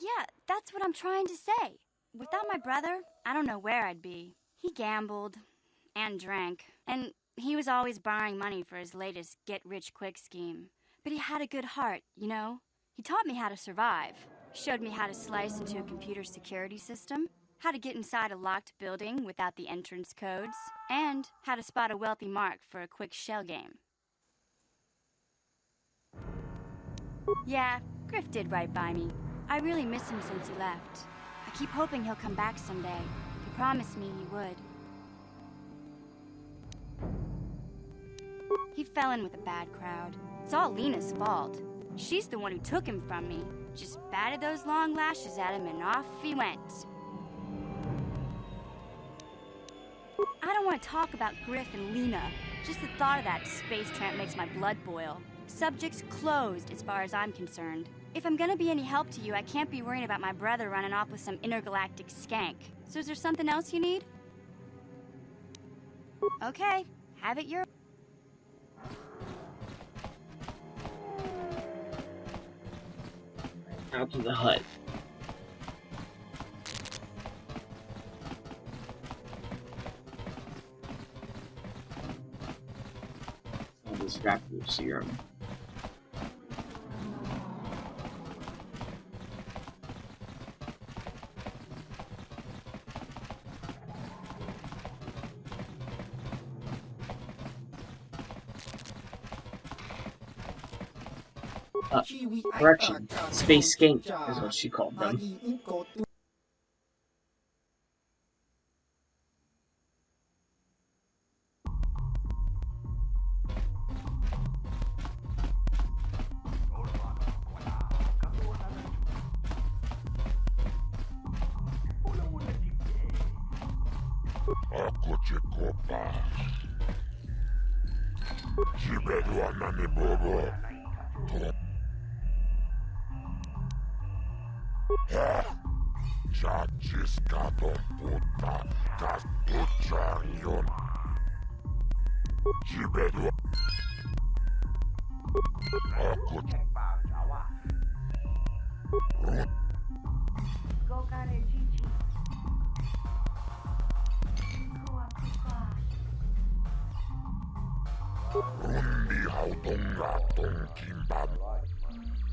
Yeah, that's what I'm trying to say. Without my brother, I don't know where I'd be. He gambled and drank, and he was always borrowing money for his latest get-rich-quick scheme. But he had a good heart, you know? He taught me how to survive. Showed me how to slice into a computer security system, how to get inside a locked building without the entrance codes, and how to spot a wealthy mark for a quick shell game. Yeah, Griff did right by me. I really miss him since he left. I keep hoping he'll come back someday. He promised me he would. He fell in with a bad crowd. It's all Lena's fault. She's the one who took him from me. Just batted those long lashes at him and off he went. I don't want to talk about Griff and Lena. Just the thought of that space tramp makes my blood boil. Subject's closed as far as I'm concerned. If I'm gonna be any help to you, I can't be worrying about my brother running off with some intergalactic skank. So is there something else you need? Okay, have it your... out to the hut. All this raptor serum. Correction. Space Skink is what she called them.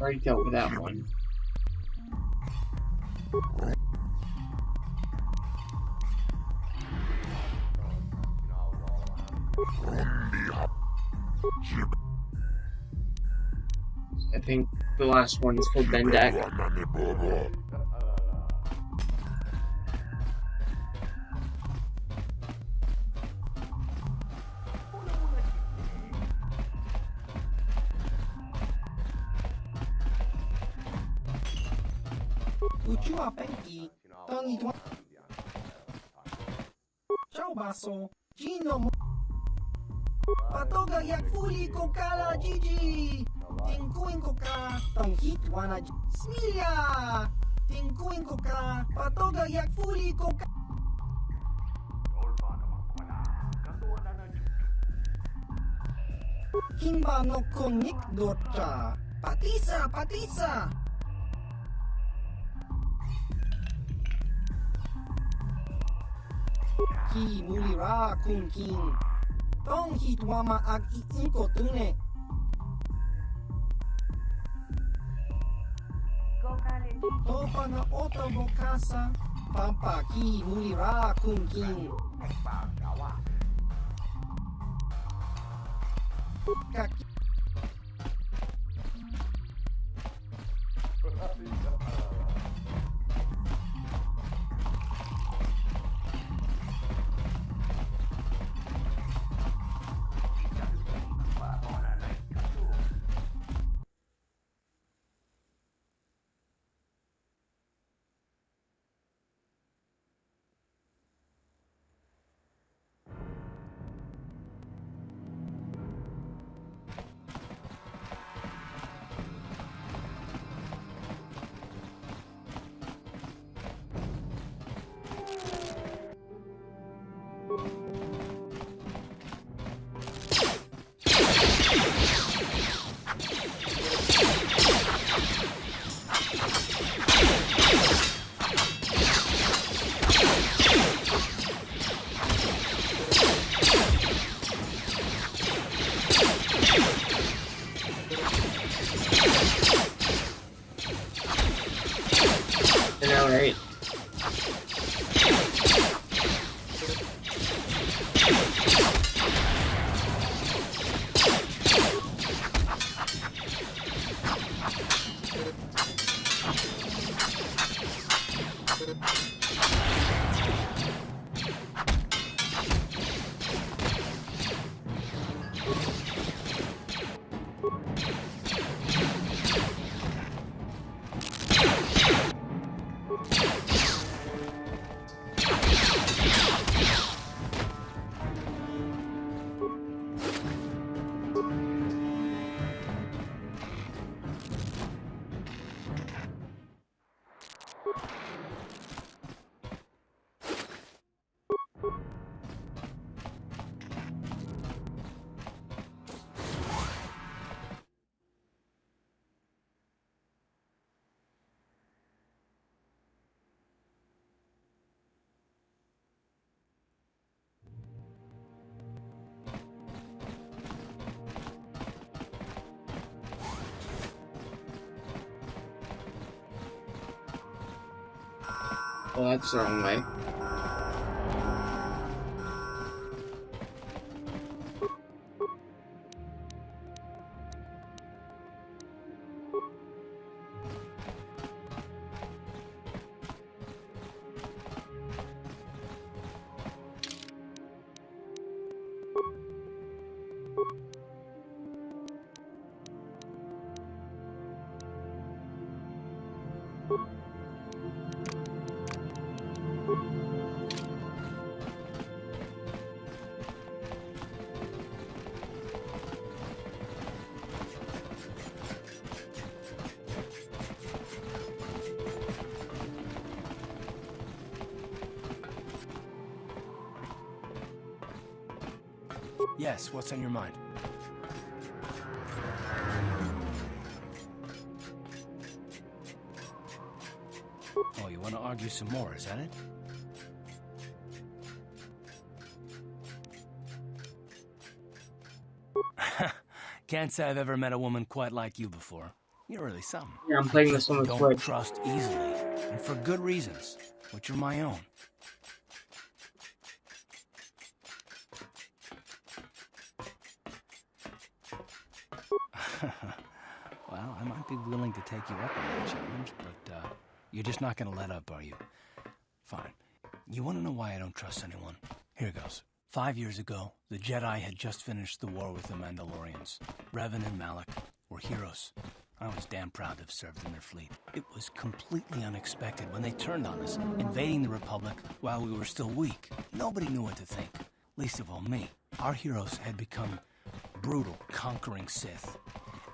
Already dealt with that one. I think the last one is for Bendak. Patoga yak fuli ko kala Gigi. Tingkuin ko ka tong hit wana Smilia. Tingkuin ko ka patoga yak fuli ko ka. Kimba no konik dota. Patisa, patisa. Ki mulira kun king. Tong hitwama ag iinko tune. Topa na oto bokasa. Pampa ki mulira kun king. Kaki. Alright. Oh, that's the wrong way. Yes, what's on your mind? Oh, you want to argue some more, is that it? Can't say I've ever met a woman quite like you before. You're really something. Yeah, I'm playing I this just on the don't Switch. trust easily, and for good reasons, which are my own. Well, I might be willing to take you up on that challenge, but you're just not going to let up, are you? Fine. You want to know why I don't trust anyone? Here goes. 5 years ago, the Jedi had just finished the war with the Mandalorians. Revan and Malak were heroes. I was damn proud to have served in their fleet. It was completely unexpected when they turned on us, invading the Republic while we were still weak. Nobody knew what to think, least of all me. Our heroes had become brutal, conquering Sith,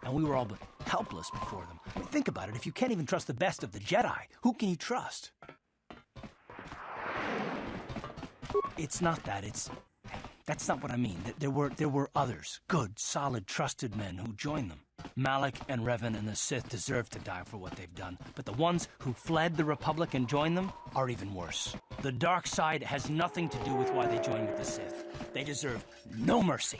and we were all but helpless before them. I mean, think about it. If you can't even trust the best of the Jedi, who can you trust? It's not that. That's not what I mean. There were others, good, solid, trusted men who joined them. Malak and Revan and the Sith deserve to die for what they've done, but the ones who fled the Republic and joined them are even worse. The dark side has nothing to do with why they joined with the Sith. They deserve no mercy.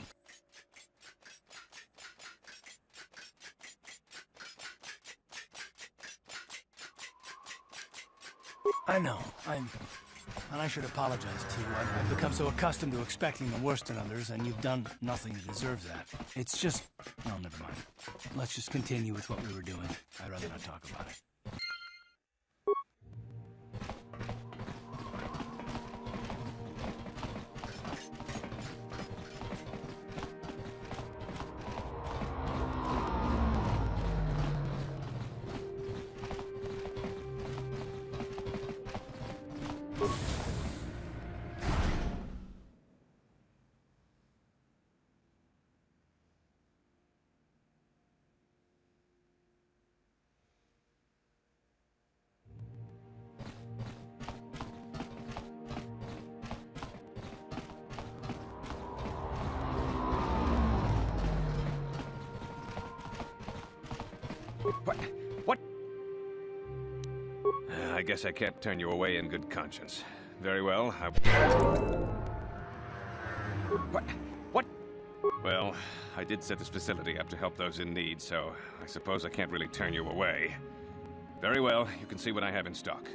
I know, and I should apologize to you. I've become so accustomed to expecting the worst in others, and you've done nothing to deserve that. It's just... well, never mind. Let's just continue with what we were doing. I'd rather not talk about it. What? I guess I can't turn you away in good conscience. Very well, What? Well, I did set this facility up to help those in need, so I suppose I can't really turn you away. Very well, you can see what I have in stock.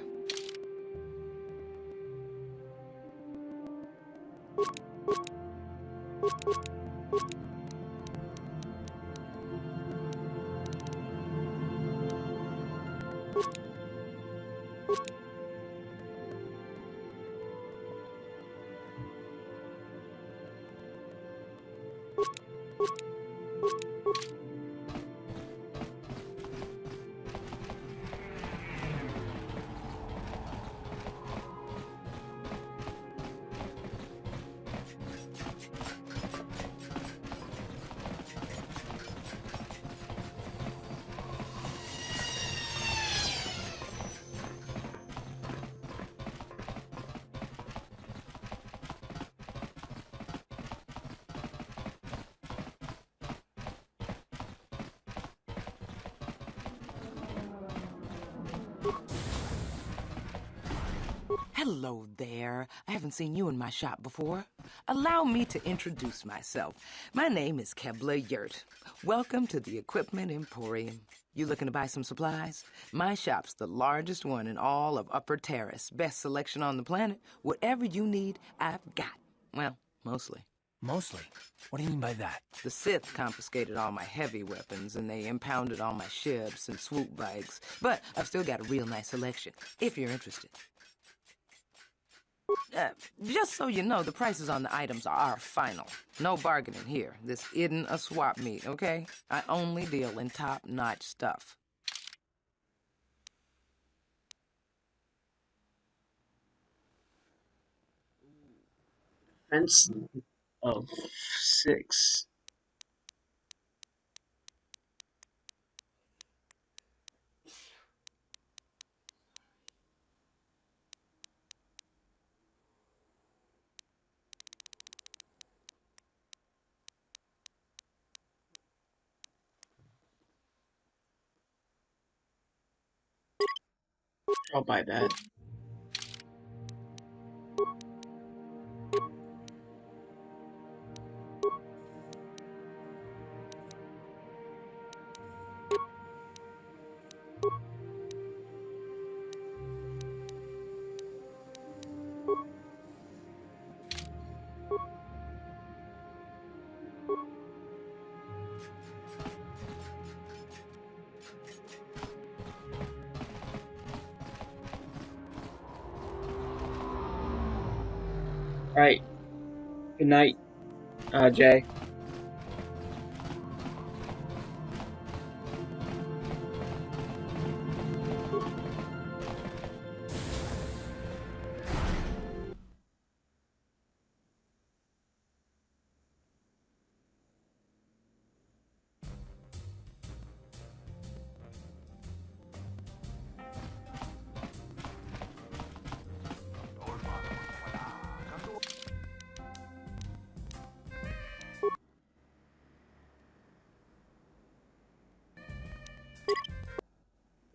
Hello there. I haven't seen you in my shop before. Allow me to introduce myself. My name is Kebler Yurt. Welcome to the Equipment Emporium. You looking to buy some supplies? My shop's the largest one in all of Upper Terrace. Best selection on the planet. Whatever you need, I've got. Well, mostly. Mostly? What do you mean by that? The Sith confiscated all my heavy weapons, and they impounded all my ships and swoop bikes. But I've still got a real nice selection, if you're interested. Just so you know, the prices on the items are final. No bargaining here. This isn't a swap meet, okay? I only deal in top-notch stuff. Defense of 6. I'll buy that. Alright. Good night, Jay.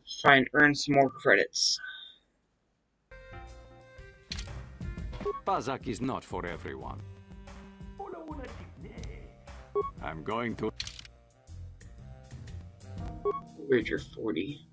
Let's try and earn some more credits. Pazak is not for everyone. I'm going to... Wager 40.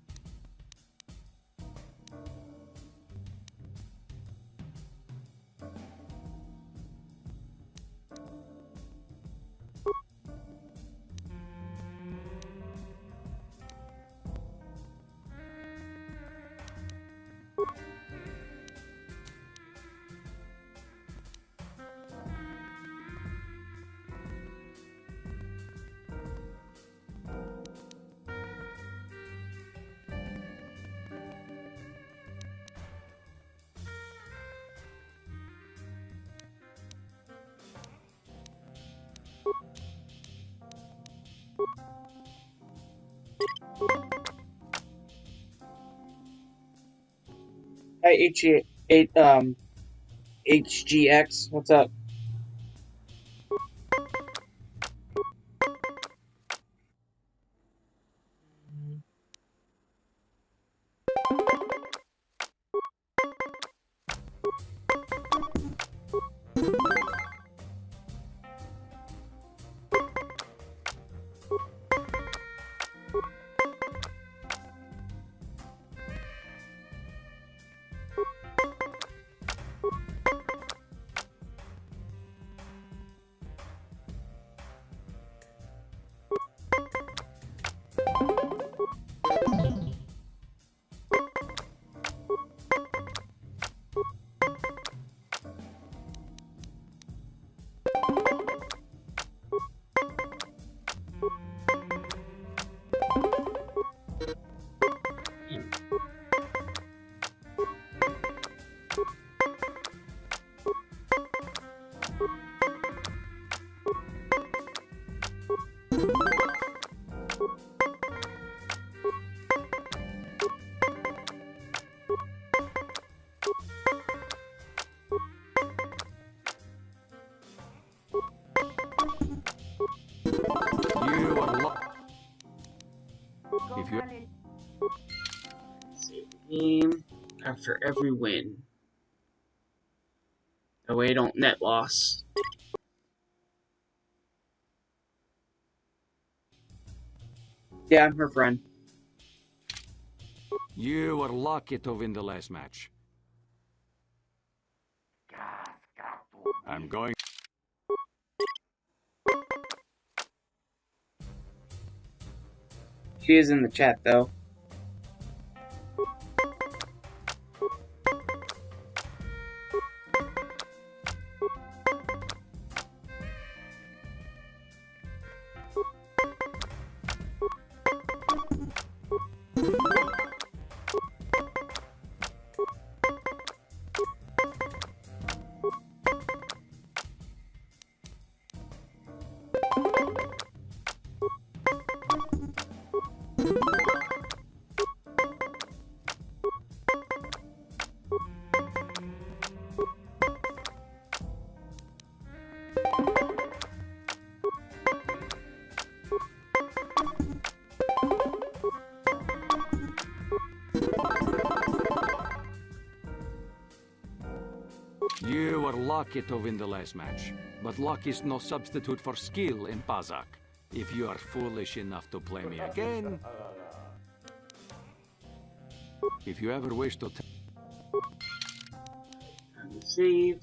Hi, HGX, what's up? If you... Save the game after every win. That way I don't net loss. Yeah, I'm her friend. You were lucky to win the last match. I'm going. She is in the chat though. You were lucky to win the last match, but luck is no substitute for skill in Pazak. If you are foolish enough to play me again, if you ever wish to Receive.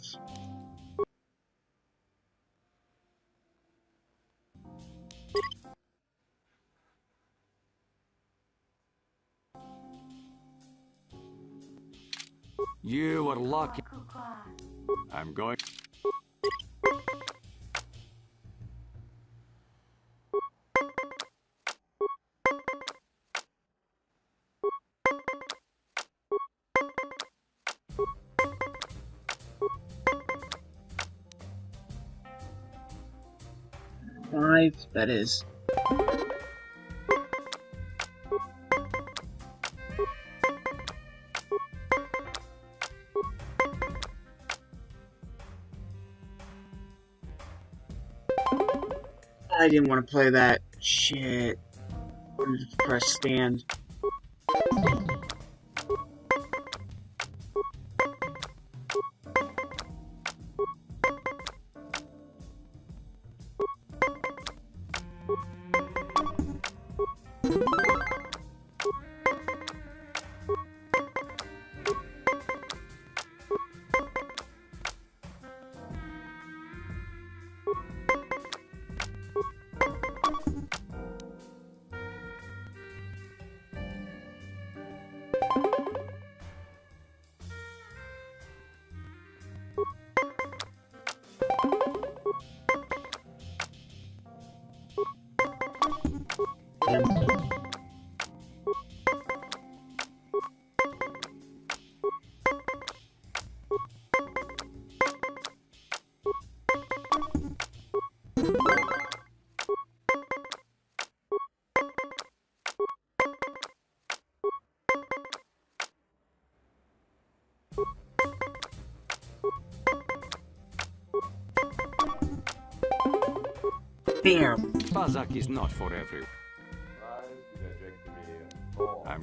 You were lucky. I'm going. Five, that is. I didn't want to play that. Shit. I wanted to press stand. Damn. Pazak is not for everyone. I'm.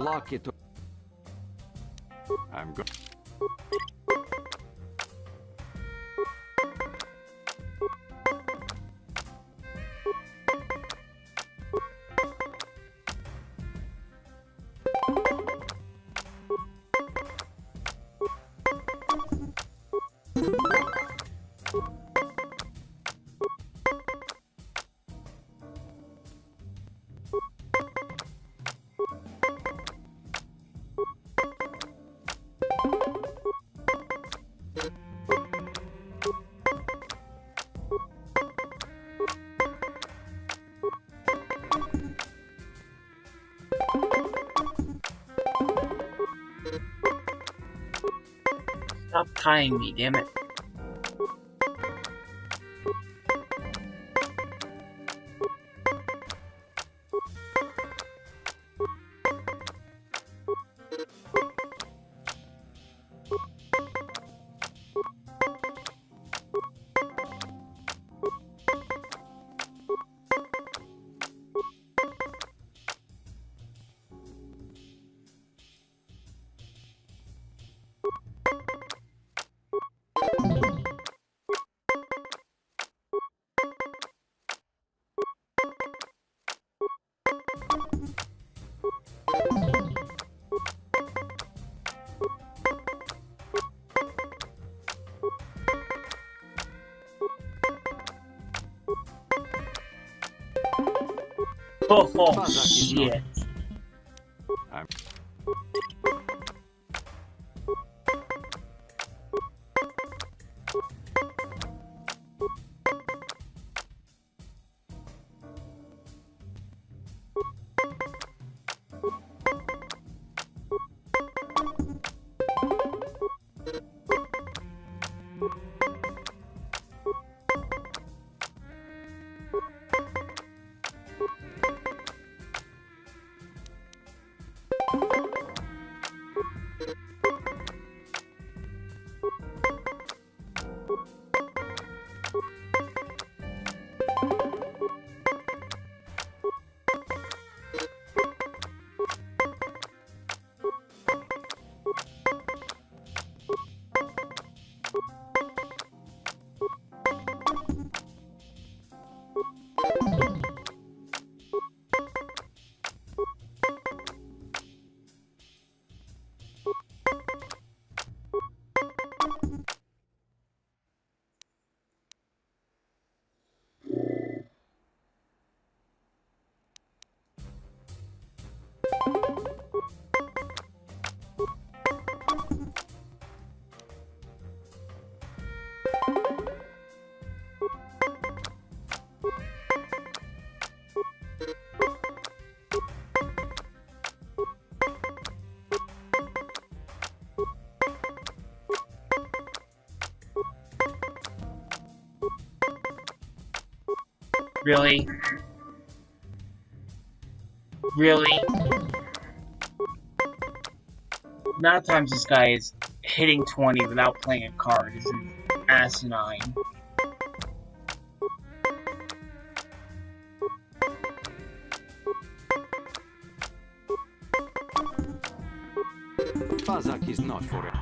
lock it. I'm good. Stop tying me, damn it. Oh, shit. Really? Really? The amount of times this guy is hitting 20 without playing a card is asinine. Pazak is not for it.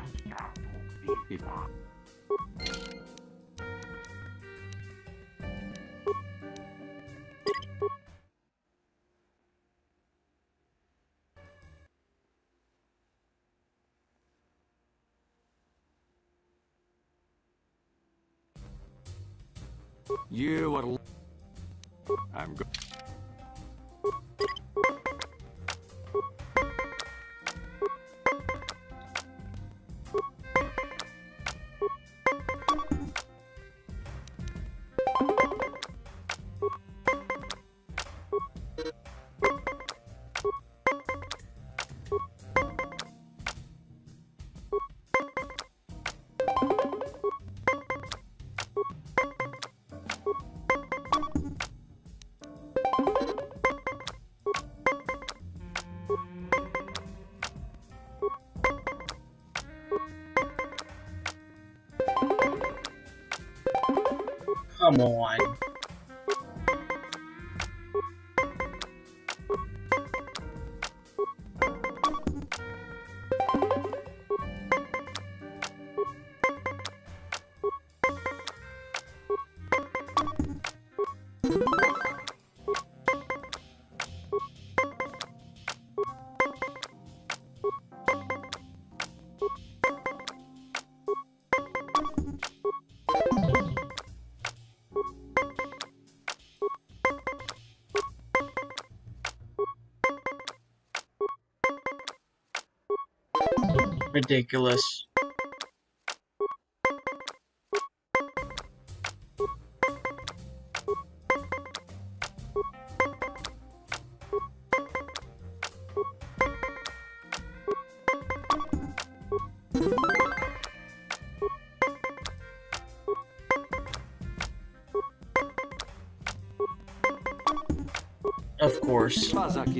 You are... I'm good. Come on. Ridiculous. Of course. Pazak.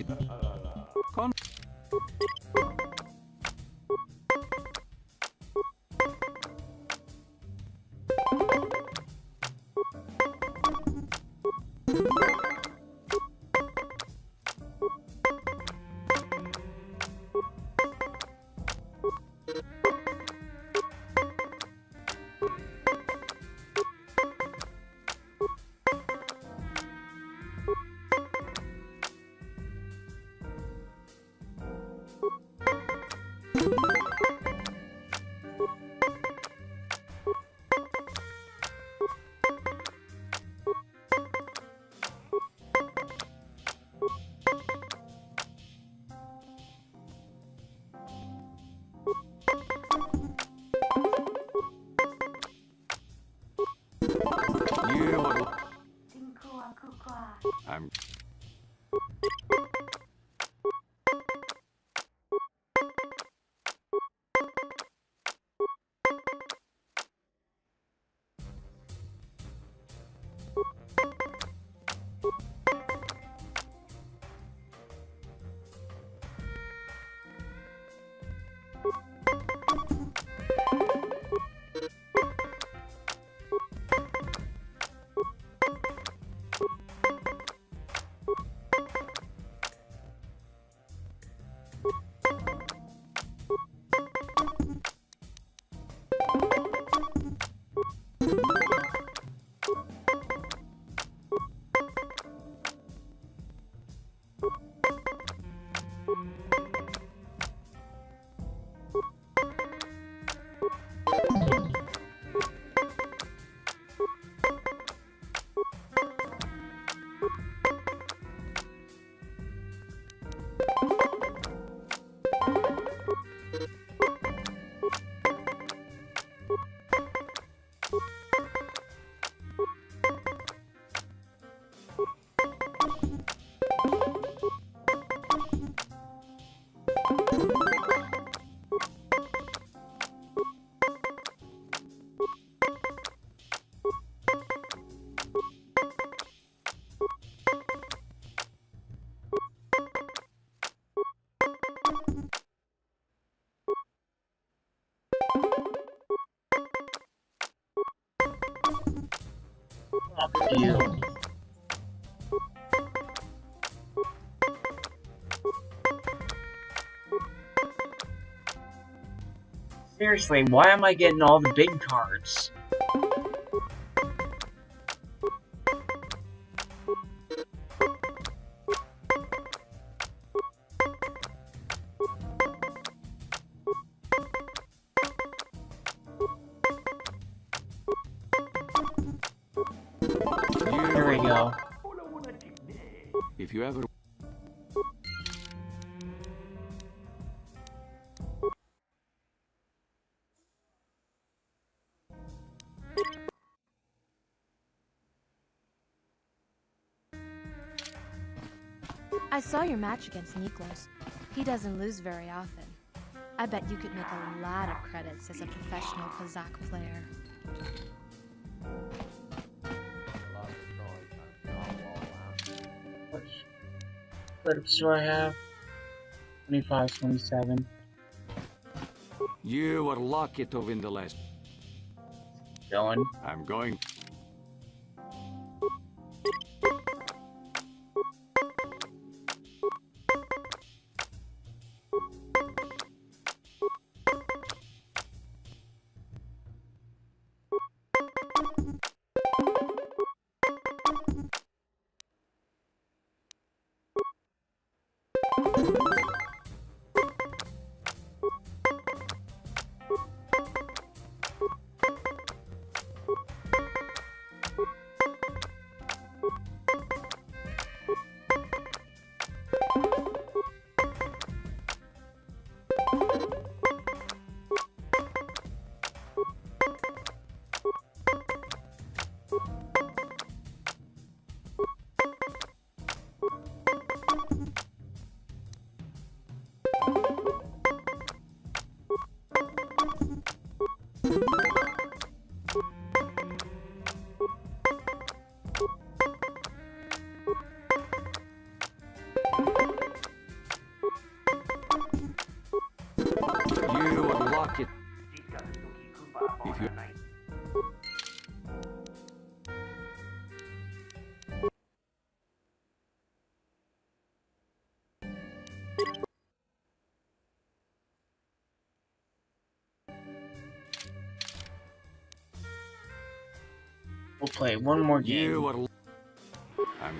You are... I'm... You. Seriously, why am I getting all the big cards? There we go. If you ever... I saw your match against Niklos. He doesn't lose very often. I bet you could make a lot of credits as a professional Kazakh player. What credits do I have? 25, 27. You were lucky to win the last... Going. I'm going... We'll play one more game. You are... I'm...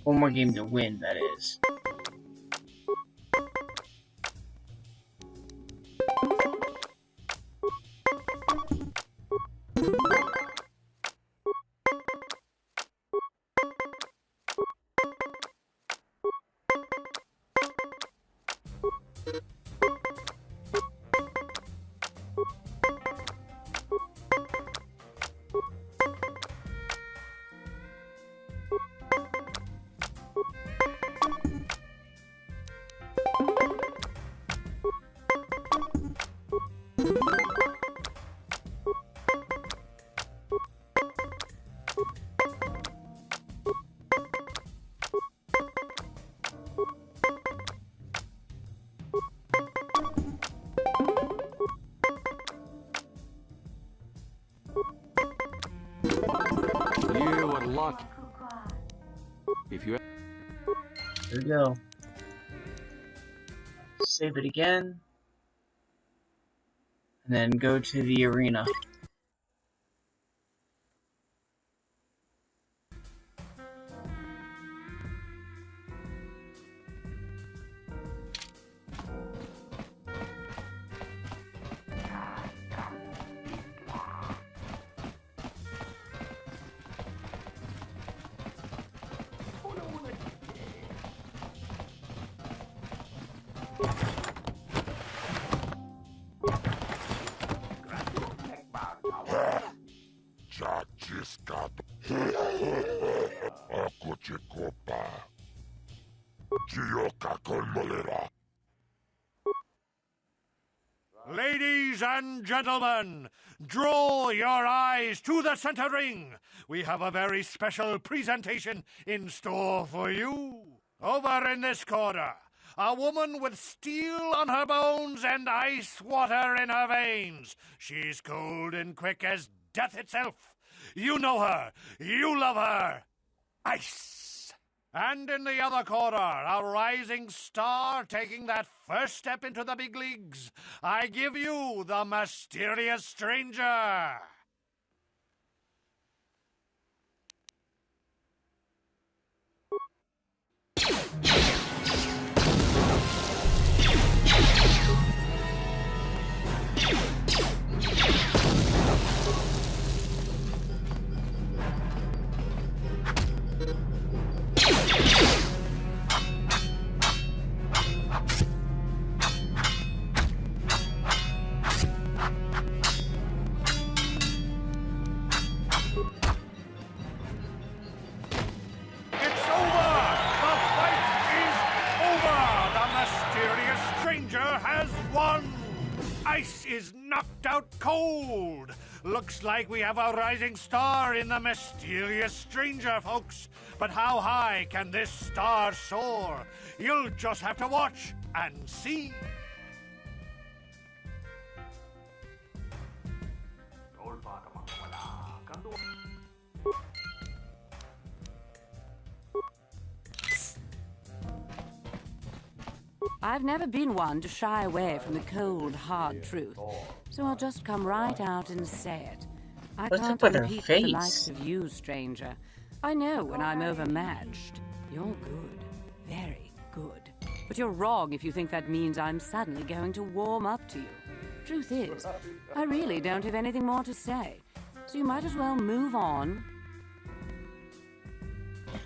One more game to win, that is. You are lucky. If you... Here we go. Save it again. And then go to the arena. Ladies and gentlemen, draw your eyes to the center ring. We have a very special presentation in store for you. Over in this corner, a woman with steel on her bones and ice water in her veins. She's cold and quick as death itself. You know her. You love her. Ice. And in the other corner, a rising star taking that first step into the big leagues. I give you the mysterious stranger. Ice is knocked out cold. Looks like we have a rising star in the mysterious stranger, folks. But how high can this star soar? You'll just have to watch and see. I've never been one to shy away from the cold, hard truth, so I'll just come right out and say it. I can't compete with the likes of you, stranger. I know when I'm overmatched. You're good. Very good. But you're wrong if you think that means I'm suddenly going to warm up to you. Truth is, I really don't have anything more to say, so you might as well move on.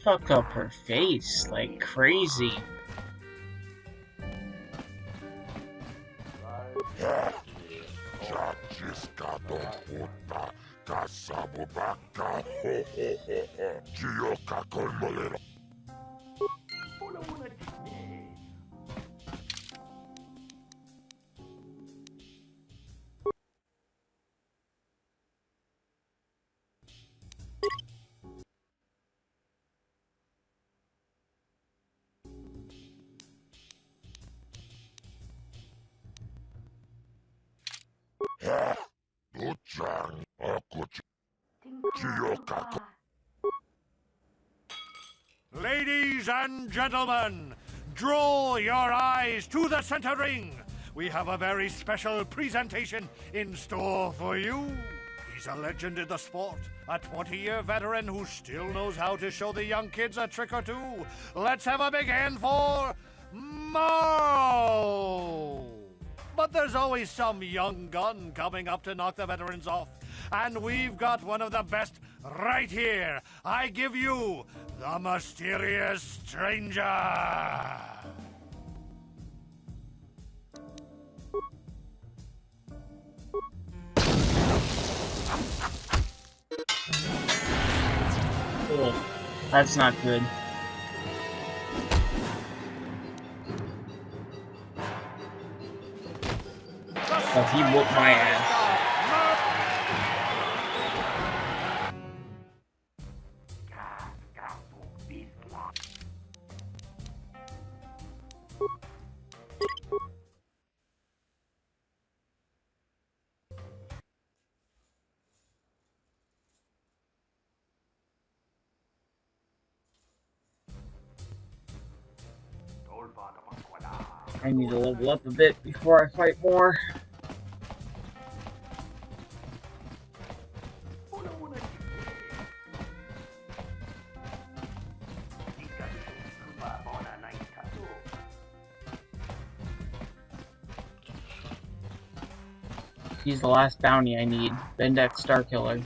Fuck up her face like crazy. Ladies and gentlemen, draw your eyes to the center ring. we have a very special presentation in store for you. He's a legend in the sport, a 20-year veteran who still knows how to show the young kids a trick or two. Let's have a big hand for Mo! But there's always some young gun coming up to knock the veterans off. And we've got one of the best right here. I give you the Mysterious Stranger. Cool. That's not good. Oh, he whooped my ass. I need to level up a bit before I fight more. He's the last bounty I need. Bendex Starkiller.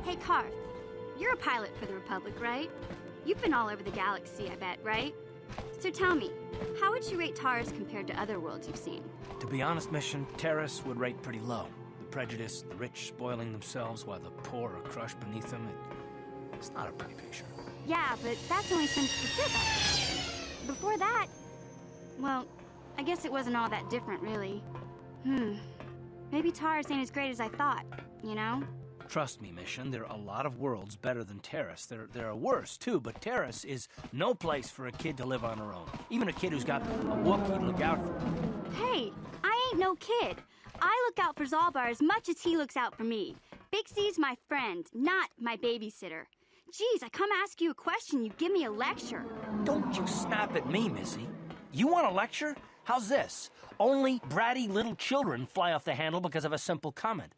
Hey, Karth, you're a pilot for the Republic, right? You've been all over the galaxy, I bet, right? So tell me, how would you rate Taurus compared to other worlds you've seen? To be honest, Mission, Terrace would rate pretty low. The prejudice, the rich spoiling themselves while the poor are crushed beneath them, it's not a pretty picture. Yeah, but that's only since the Sith. Before that, well, I guess it wasn't all that different, really. Maybe Taurus ain't as great as I thought, you know? Trust me, Mission, there are a lot of worlds better than Terrace. There are worse, too, but Terrace is no place for a kid to live on her own. Even a kid who's got a Wookiee to look out for. Hey, I ain't no kid. I look out for Zalbar as much as he looks out for me. Big C's my friend, not my babysitter. Geez, I come ask you a question, you give me a lecture. Don't you snap at me, Missy. You want a lecture? How's this? Only bratty little children fly off the handle because of a simple comment.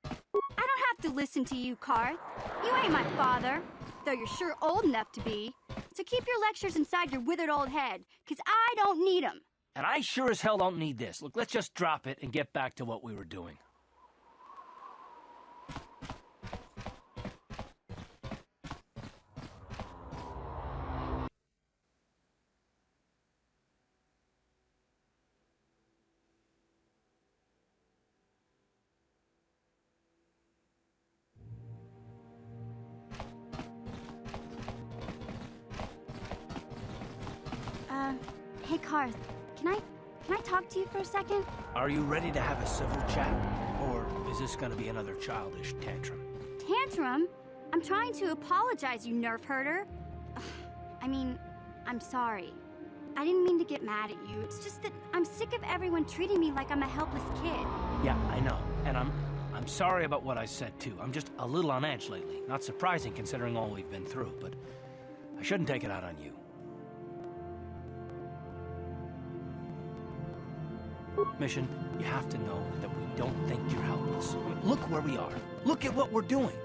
I don't have to listen to you, Karth. You ain't my father, though you're sure old enough to be. So keep your lectures inside your withered old head, 'cause I don't need 'em. And I sure as hell don't need this. Look, let's just drop it and get back to what we were doing. Hey, Karth, can I talk to you for a second? Are you ready to have a civil chat? Or is this gonna be another childish tantrum? Tantrum? I'm trying to apologize, you nerf herder. I mean, I'm sorry. I didn't mean to get mad at you. It's just that I'm sick of everyone treating me like I'm a helpless kid. Yeah, I know. And I'm sorry about what I said, too. I'm just a little on edge lately. Not surprising considering all we've been through, but I shouldn't take it out on you. Mission, you have to know that we don't think you're helpless. I mean, look where we are. Look at what we're doing.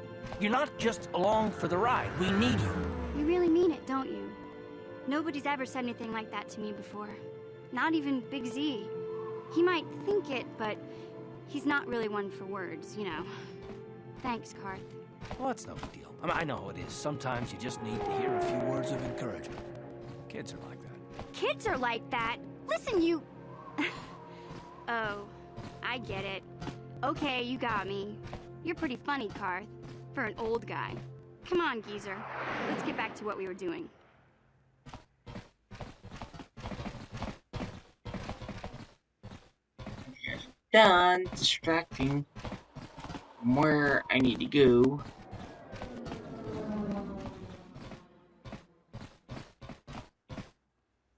You're not just along for the ride. We need you. You really mean it, don't you? Nobody's ever said anything like that to me before. Not even Big Z. He might think it, but he's not really one for words, you know. Thanks, Karth. Well, it's no big deal. I mean, I know how it is. Sometimes you just need to hear a few words of encouragement. Kids are like that. Kids are like that? Listen, you... Oh, I get it. Okay, you got me. You're pretty funny, Karth, for an old guy. Come on, geezer. Let's get back to what we were doing. Done distracting from where I need to go.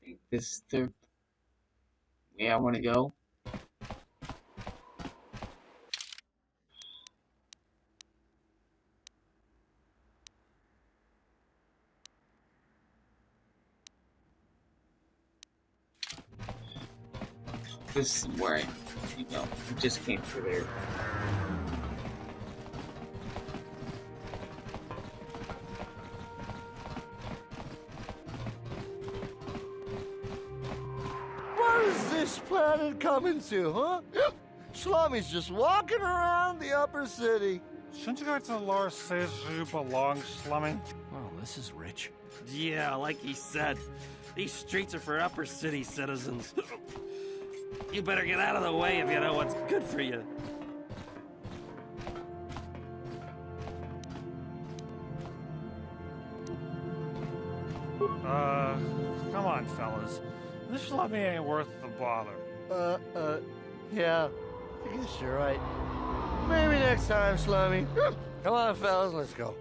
I think this is the way I want to go. This is where I just came through there. What is this planet coming to, huh? Slummy's just walking around the upper city. Shouldn't you go to the Lord says you belong, Slummy? Well, this is rich. Yeah, like he said, these streets are for upper city citizens. You better get out of the way if you know what's good for you. Come on, fellas. This Slummy ain't worth the bother. Yeah, I guess you're right. Maybe next time, Slummy. Come on, fellas, let's go.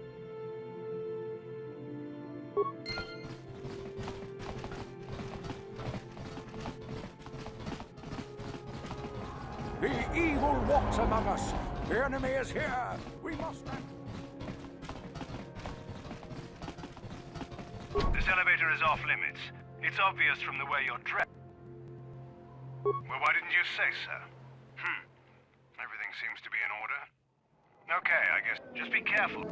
The evil walks among us. The enemy is here. We must... This elevator is off limits. It's obvious from the way you're dressed. Well, why didn't you say so? Everything seems to be in order. Okay, I guess. Just be careful.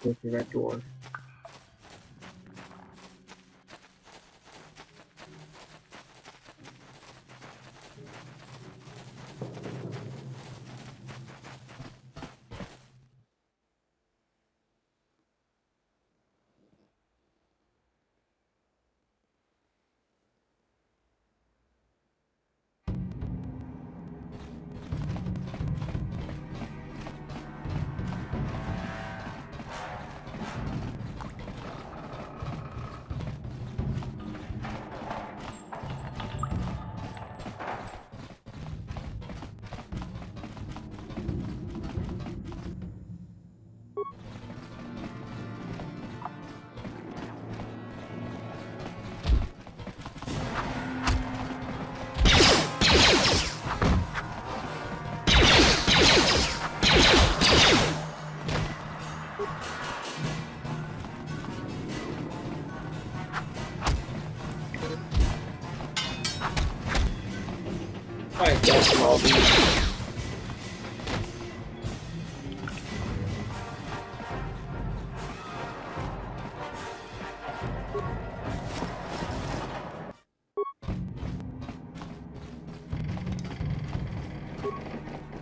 Go through that door. Alright, that's all these.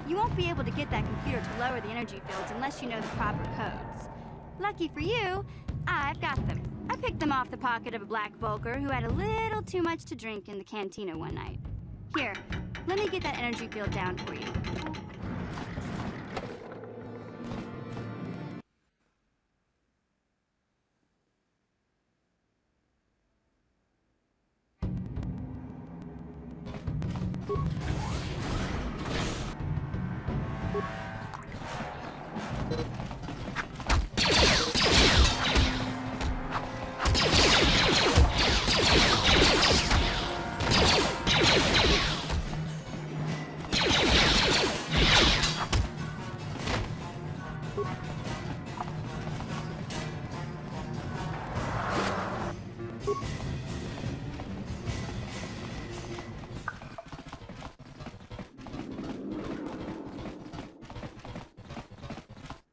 You won't be able to get that computer to lower the energy fields unless you know the proper codes. Lucky for you, I've got them. I picked them off the pocket of a black Volker who had a little too much to drink in the cantina one night. Here, let me get that energy field down for you.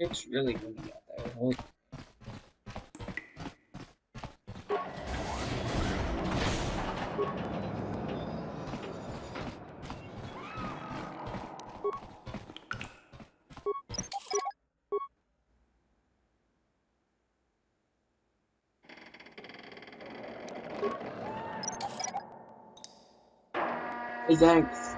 It's really windy out there. Holy. Hey, thanks.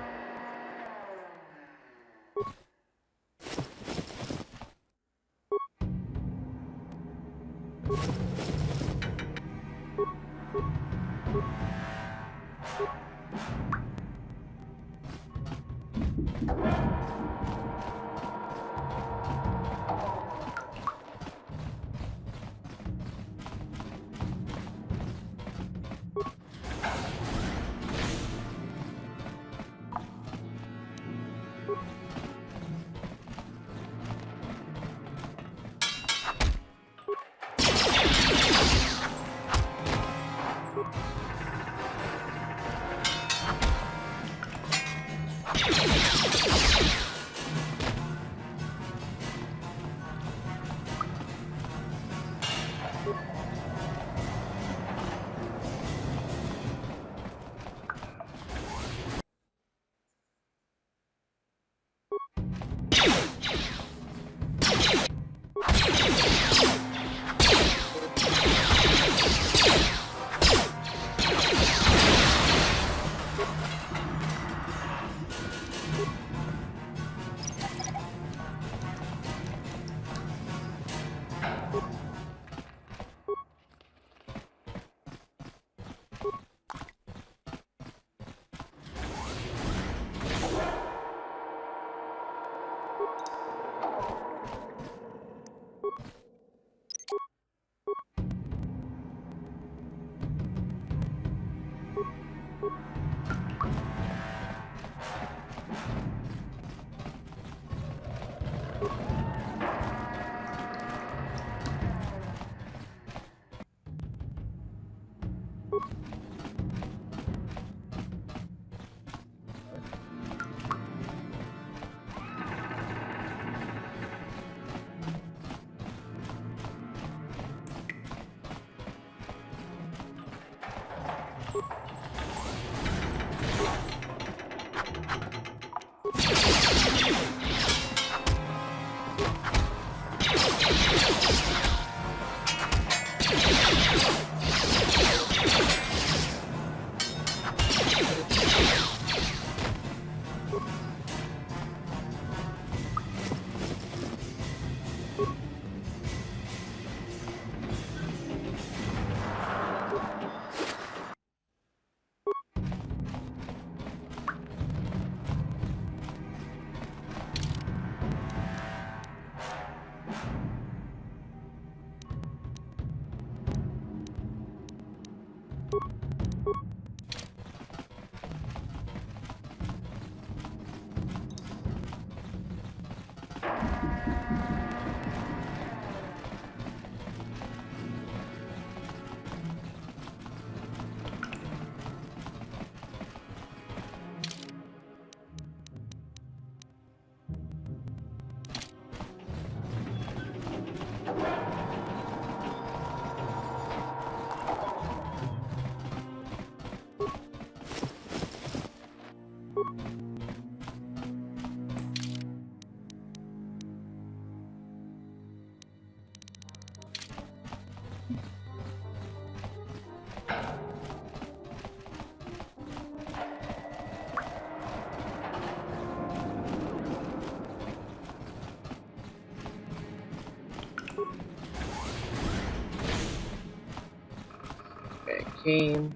came.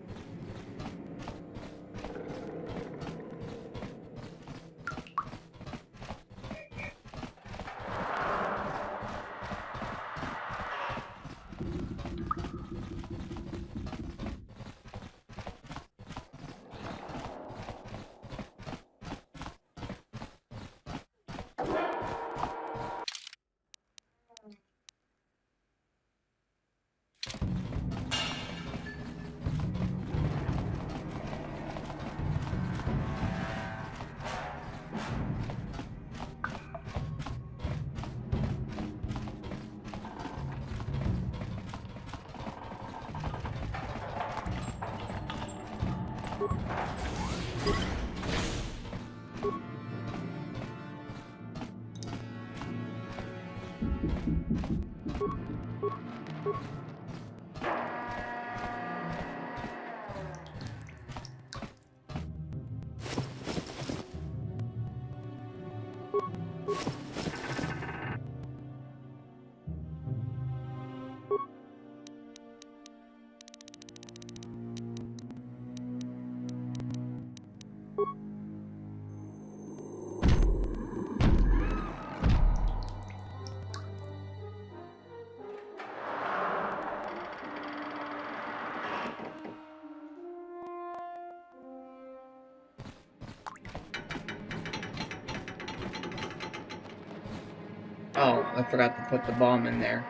Oh, I forgot to put the bomb in there.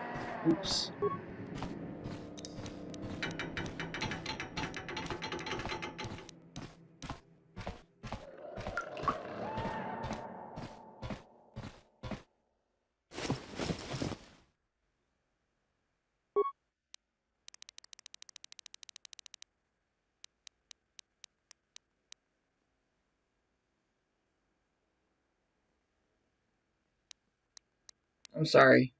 Oops. I'm sorry.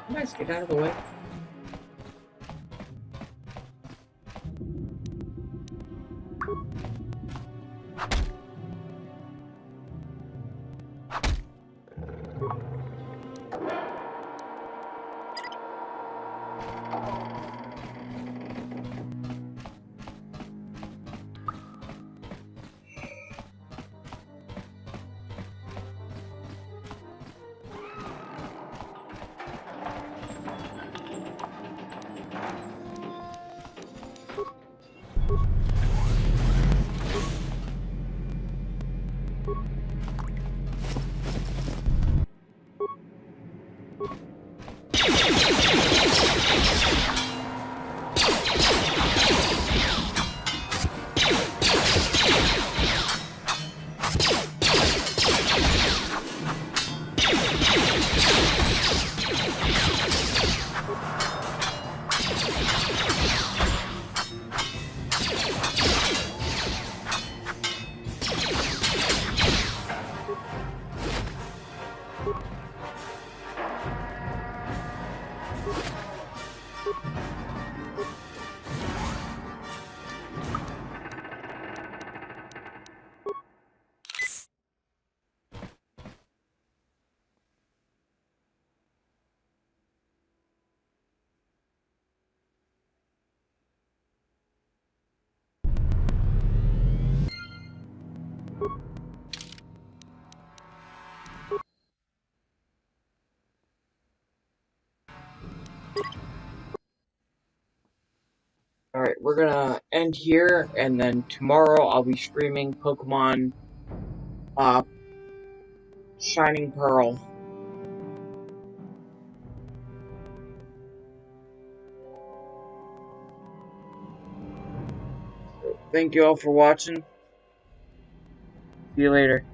Nice, get out of the way. Alright, we're gonna end here, and then tomorrow I'll be streaming Pokemon Shining Pearl. Thank you all for watching. See you later.